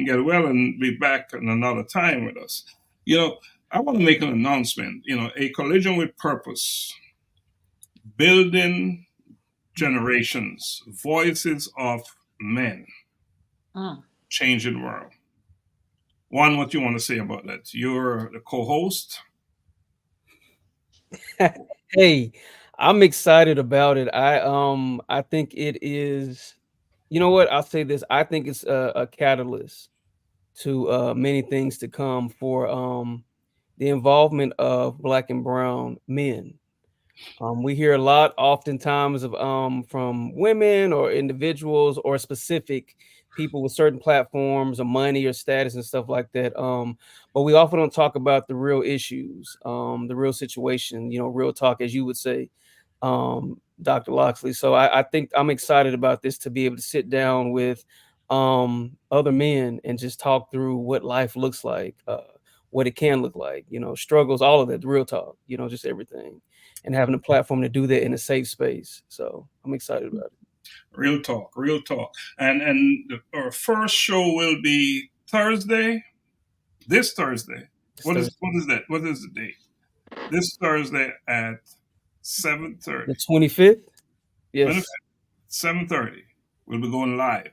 C: get well and be back in another time with us. I want to make an announcement. A collision with purpose, building generations, voices of men, changing world. Juan, what you want to say about that? You're the co-host.
D: Hey, I'm excited about it. I think it is. You know what? I'll say this. I think it's a catalyst to many things to come for the involvement of Black and brown men. We hear a lot oftentimes of from women or individuals or specific people with certain platforms or money or status and stuff like that. But we often don't talk about the real issues, the real situation, real talk, as you would say, Dr. Laxley. So I think I'm excited about this, to be able to sit down with other men and just talk through what life looks like, what it can look like, struggles, all of that, the real talk, just everything. And having a platform to do that in a safe space. So I'm excited about it.
C: Real talk. And our first show will be Thursday. This Thursday. What is that? What is the date? This Thursday at 7:30.
D: The 25th? Yes.
C: 7:30. We'll be going live.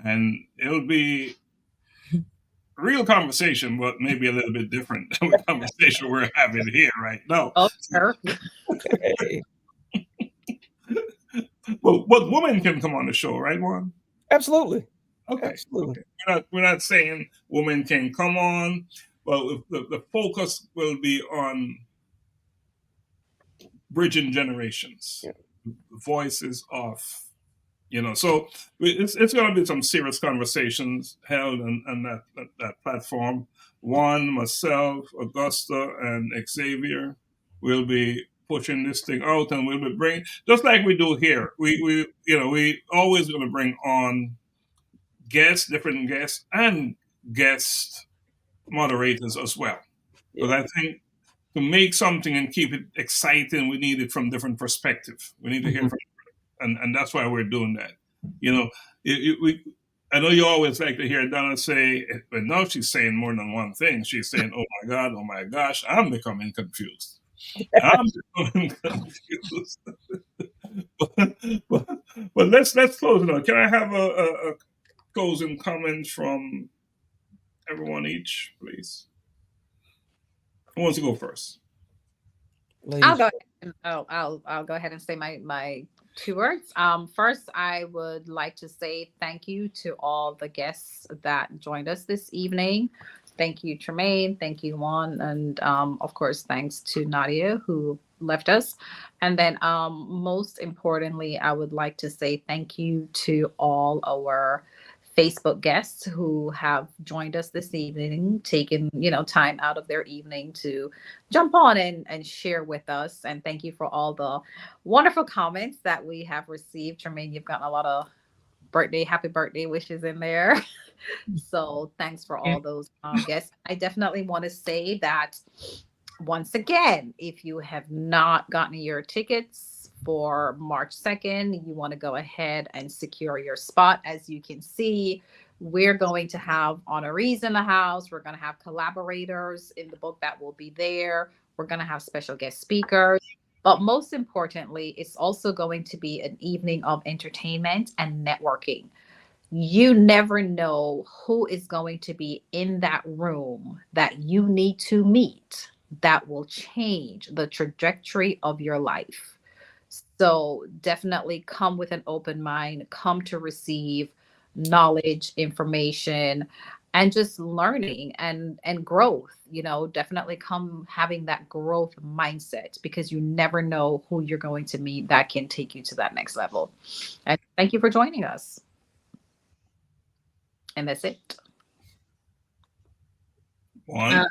C: And it'll be a real conversation, but maybe a little bit different than the conversation we're having here right now.
B: Oh, sure.
D: Okay.
C: Well, but women can come on the show, right, Juan?
D: Absolutely.
C: Okay.
D: Absolutely.
C: We're not saying women can come on, but the focus will be on bridging generations, voices of, so it's going to be some serious conversations held on that platform. Juan, myself, Augusta, and Xavier will be pushing this thing out, and we'll be bringing, just like we do here. We always going to bring on different guests, and guest moderators as well. Because I think to make something and keep it exciting, we need it from different perspectives. We need to hear from, and that's why we're doing that. I know you always like to hear Donna say, but now she's saying more than one thing. She's saying, "Oh my God, oh my gosh, I'm becoming confused." I'm confused. but let's close it out. Can I have a closing comment from everyone each, please? Who wants to go first?
D: Ladies.
B: I'll go ahead and I'll go ahead and say my 2 words. First, I would like to say thank you to all the guests that joined us this evening. Thank you, Tremaine. Thank you, Juan, and of course, thanks to Nadia who left us. And then, most importantly, I would like to say thank you to all our Facebook guests who have joined us this evening, taking time out of their evening to jump on and share with us. And thank you for all the wonderful comments that we have received. Tremaine, you've gotten a lot of happy birthday wishes in there. So thanks for all those guests. I definitely want to say that once again, if you have not gotten your tickets for March 2nd, you want to go ahead and secure your spot. As you can see, we're going to have honorees in the house. We're going to have collaborators in the book that will be there. We're going to have special guest speakers. But most importantly, it's also going to be an evening of entertainment and networking. You never know who is going to be in that room that you need to meet that will change the trajectory of your life. So definitely come with an open mind, come to receive knowledge, information, and just learning and growth. Definitely come having that growth mindset, because you never know who you're going to meet that can take you to that next level. And thank you for joining us. And that's it.
C: One.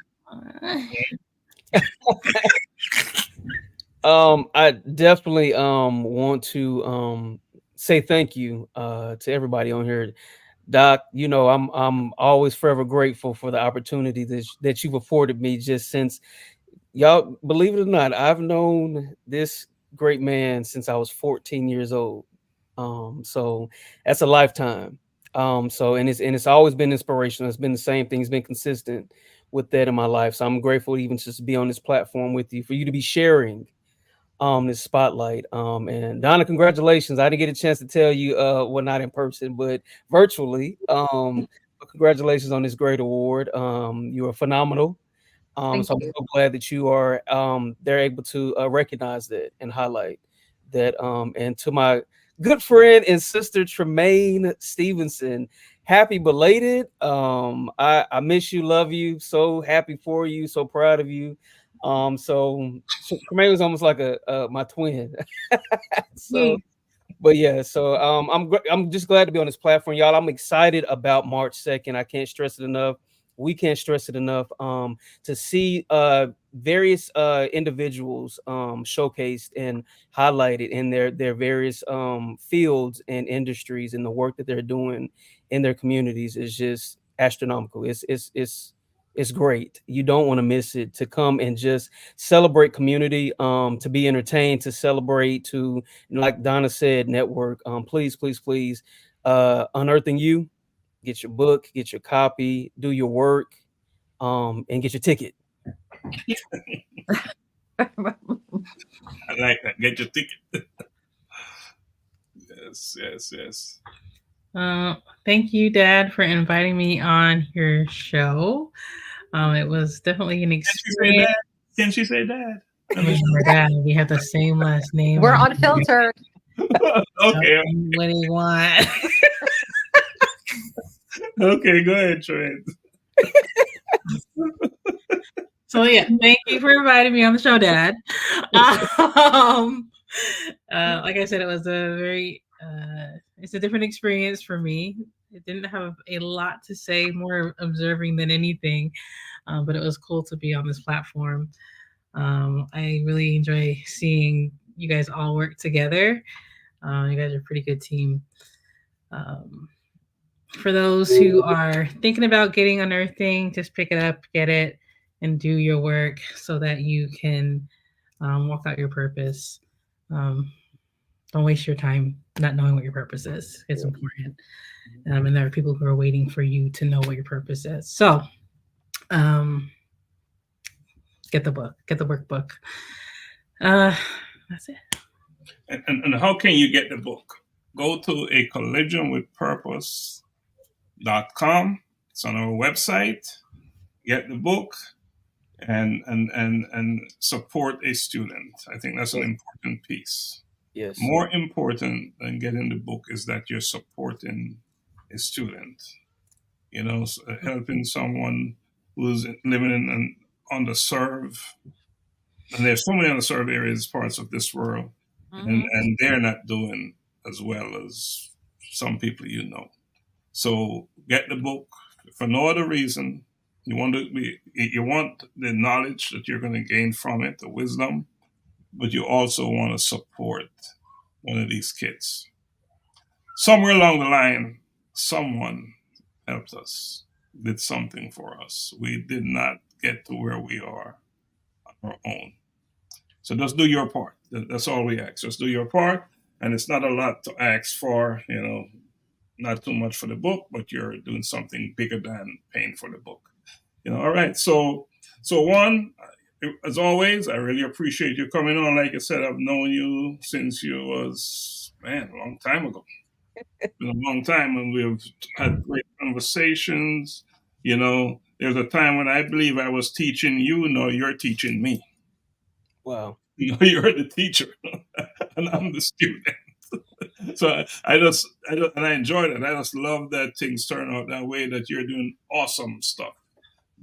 D: I definitely want to say thank you to everybody on here. Doc, I'm always forever grateful for the opportunity that you've afforded me, just since, y'all believe it or not, I've known this great man since I was 14 years old. So that's a lifetime. And it's always been inspirational. It's been the same thing. It's been consistent with that in my life. So I'm grateful even just to be on this platform with you, for you to be sharing this spotlight. And Donna, congratulations. I didn't get a chance to tell you, well, not in person, but virtually. But congratulations on this great award. You are phenomenal. So I'm so glad that you are they're able to recognize that and highlight that. And to my good friend and sister Tremaine Stephenson, happy belated. I miss you, love you, so happy for you, so proud of you. So Tremaine was almost like my twin. But yeah, so I'm just glad to be on this platform, y'all. I'm excited about March 2nd. I can't stress it enough. We can't stress it enough to see various individuals showcased and highlighted in their various fields and industries, and the work that they're doing in their communities is just astronomical. It's great. You don't want to miss it, to come and just celebrate community, to be entertained, to celebrate, to, like Donna said, network. Please, please, please, Unearthing You. Get your book, get your copy, do your work, and get your ticket.
C: I like that. Get your ticket. Yes.
E: Thank you, Dad, for inviting me on your show. It was definitely an experience.
C: Can she say Dad?
E: We're Dad. We have the same last name.
B: We're unfiltered.
C: Okay.
E: What do you want?
C: Okay, go ahead, Trent.
E: So yeah, thank you for inviting me on the show, Dad. Like I said, it was it's a different experience for me. It didn't have a lot to say, more observing than anything, but it was cool to be on this platform. I really enjoy seeing you guys all work together. You guys are a pretty good team. For those who are thinking about getting Unearthing, just pick it up, get it, and do your work so that you can walk out your purpose. Don't waste your time not knowing what your purpose is. It's important. And there are people who are waiting for you to know what your purpose is. So get the book, get the workbook. That's it.
C: And how can you get the book? Go to a collisionwithpurpose.com. It's on our website. Get the book and support a student. I think that's an important piece.
D: Yes.
C: More important than getting the book is that you're supporting a student. You know, helping someone who's living in an underserved, and there's so many underserved areas, parts of this world, and they're not doing as well as some people you know. So get the book for no other reason. You want the knowledge that you're going to gain from it, the wisdom, but you also want to support one of these kids. Somewhere along the line, someone helped us, did something for us. We did not get to where we are on our own. So just do your part. That's all we ask. Just do your part. And it's not a lot to ask for, you know, not too much for the book, but you're doing something bigger than paying for the book. You know, all right. So Juan, as always, I really appreciate you coming on. Like I said, I've known you since you was, a long time ago. It's been a long time, and we've had great conversations. You know, there's a time when I believe I was teaching you. No, you're teaching me.
D: Wow.
C: You know, you're the teacher, and I'm the student. So I enjoyed it. I just love that things turn out that way. That you're doing awesome stuff,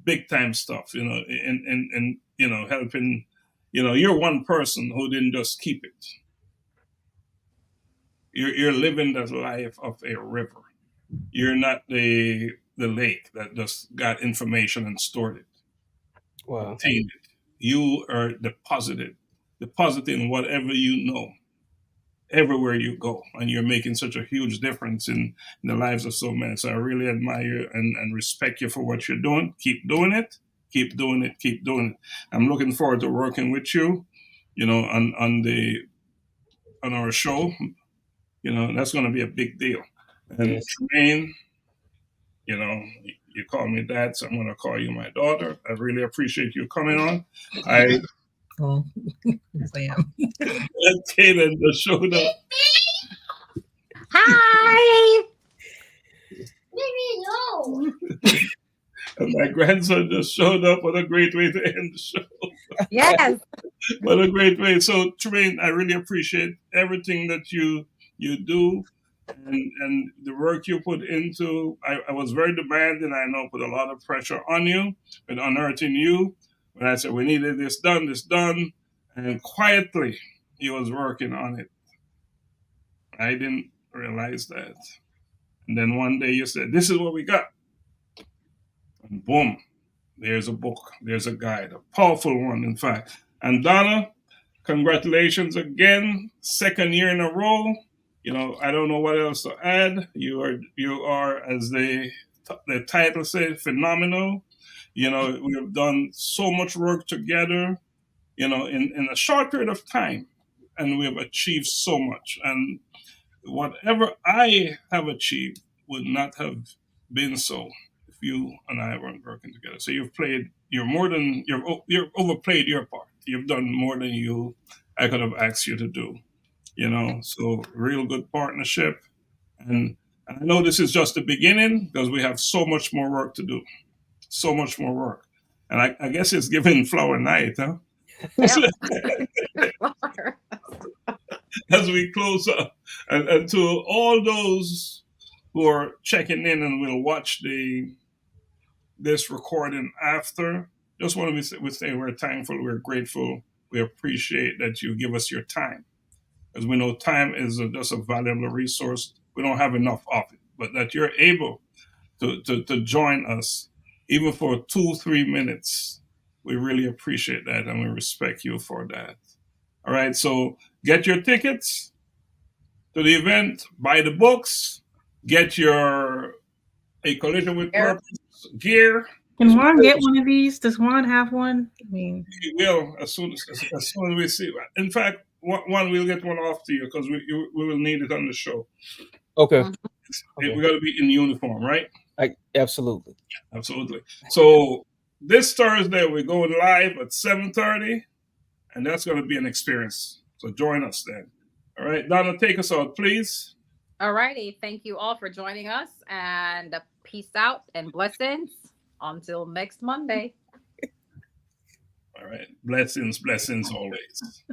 C: big time stuff. You know, and you know, helping. You know, you're one person who didn't just keep it. You're living the life of a river. You're not the lake that just got information and stored it.
D: Wow.
C: Obtained it. You are depositing whatever you know everywhere you go, and you're making such a huge difference in the lives of so many. So I really admire and respect you for what you're doing. Keep doing it. Keep doing it. Keep doing it. I'm looking forward to working with you, you know, on our show. You know, that's going to be a big deal. And
D: Yes.
C: Tremaine, you know, you call me dad, so I'm going to call you my daughter. I really appreciate you coming on.
E: Oh, yes, I am.
C: Kaden just showed up.
A: Hi.
C: And my grandson just showed up. What a great way to end the show.
B: Yes.
C: What a great way. So, Tremaine, I really appreciate everything that you do and the work you put into. I was very demanding. I know put a lot of pressure on you and unearthing you. When I said we needed this done, and quietly he was working on it. I didn't realize that. And then one day you said, "This is what we got." And boom, there's a book, there's a guide, a powerful one, in fact. And Donna, congratulations again, 2nd year in a row. You know, I don't know what else to add. You are, as the title says, phenomenal. You know, we have done so much work together, you know, in a short period of time, and we have achieved so much. And whatever I have achieved would not have been so if you and I weren't working together. So you've overplayed your part. You've done more than I could have asked you to do. You know, so real good partnership. And I know this is just the beginning because we have so much more work to do. So much more work. And I guess it's giving flower night, huh? As we close up. And to all those who are checking in and will watch this recording after, just want to say we're thankful, we're grateful, we appreciate that you give us your time. As we know, time is just a valuable resource. We don't have enough of it, but that you're able to join us, even for 2-3 minutes, we really appreciate that and we respect you for that. All right, so get your tickets to the event, buy the books, get your A Collision with Purpose gear.
E: Can Juan get one of these? Does Juan have one? I mean,
C: he will as soon as we see. In fact, one we'll get one off to you because we will need it on the show.
D: Okay.
C: We got to be in uniform, right?
D: Absolutely.
C: Absolutely. So this Thursday we're going live at 7:30. And that's going to be an experience. So join us then. All right, Donna, take us out, please.
B: All righty. Thank you all for joining us, and peace out and blessings until next Monday.
C: All right. Blessings, blessings always.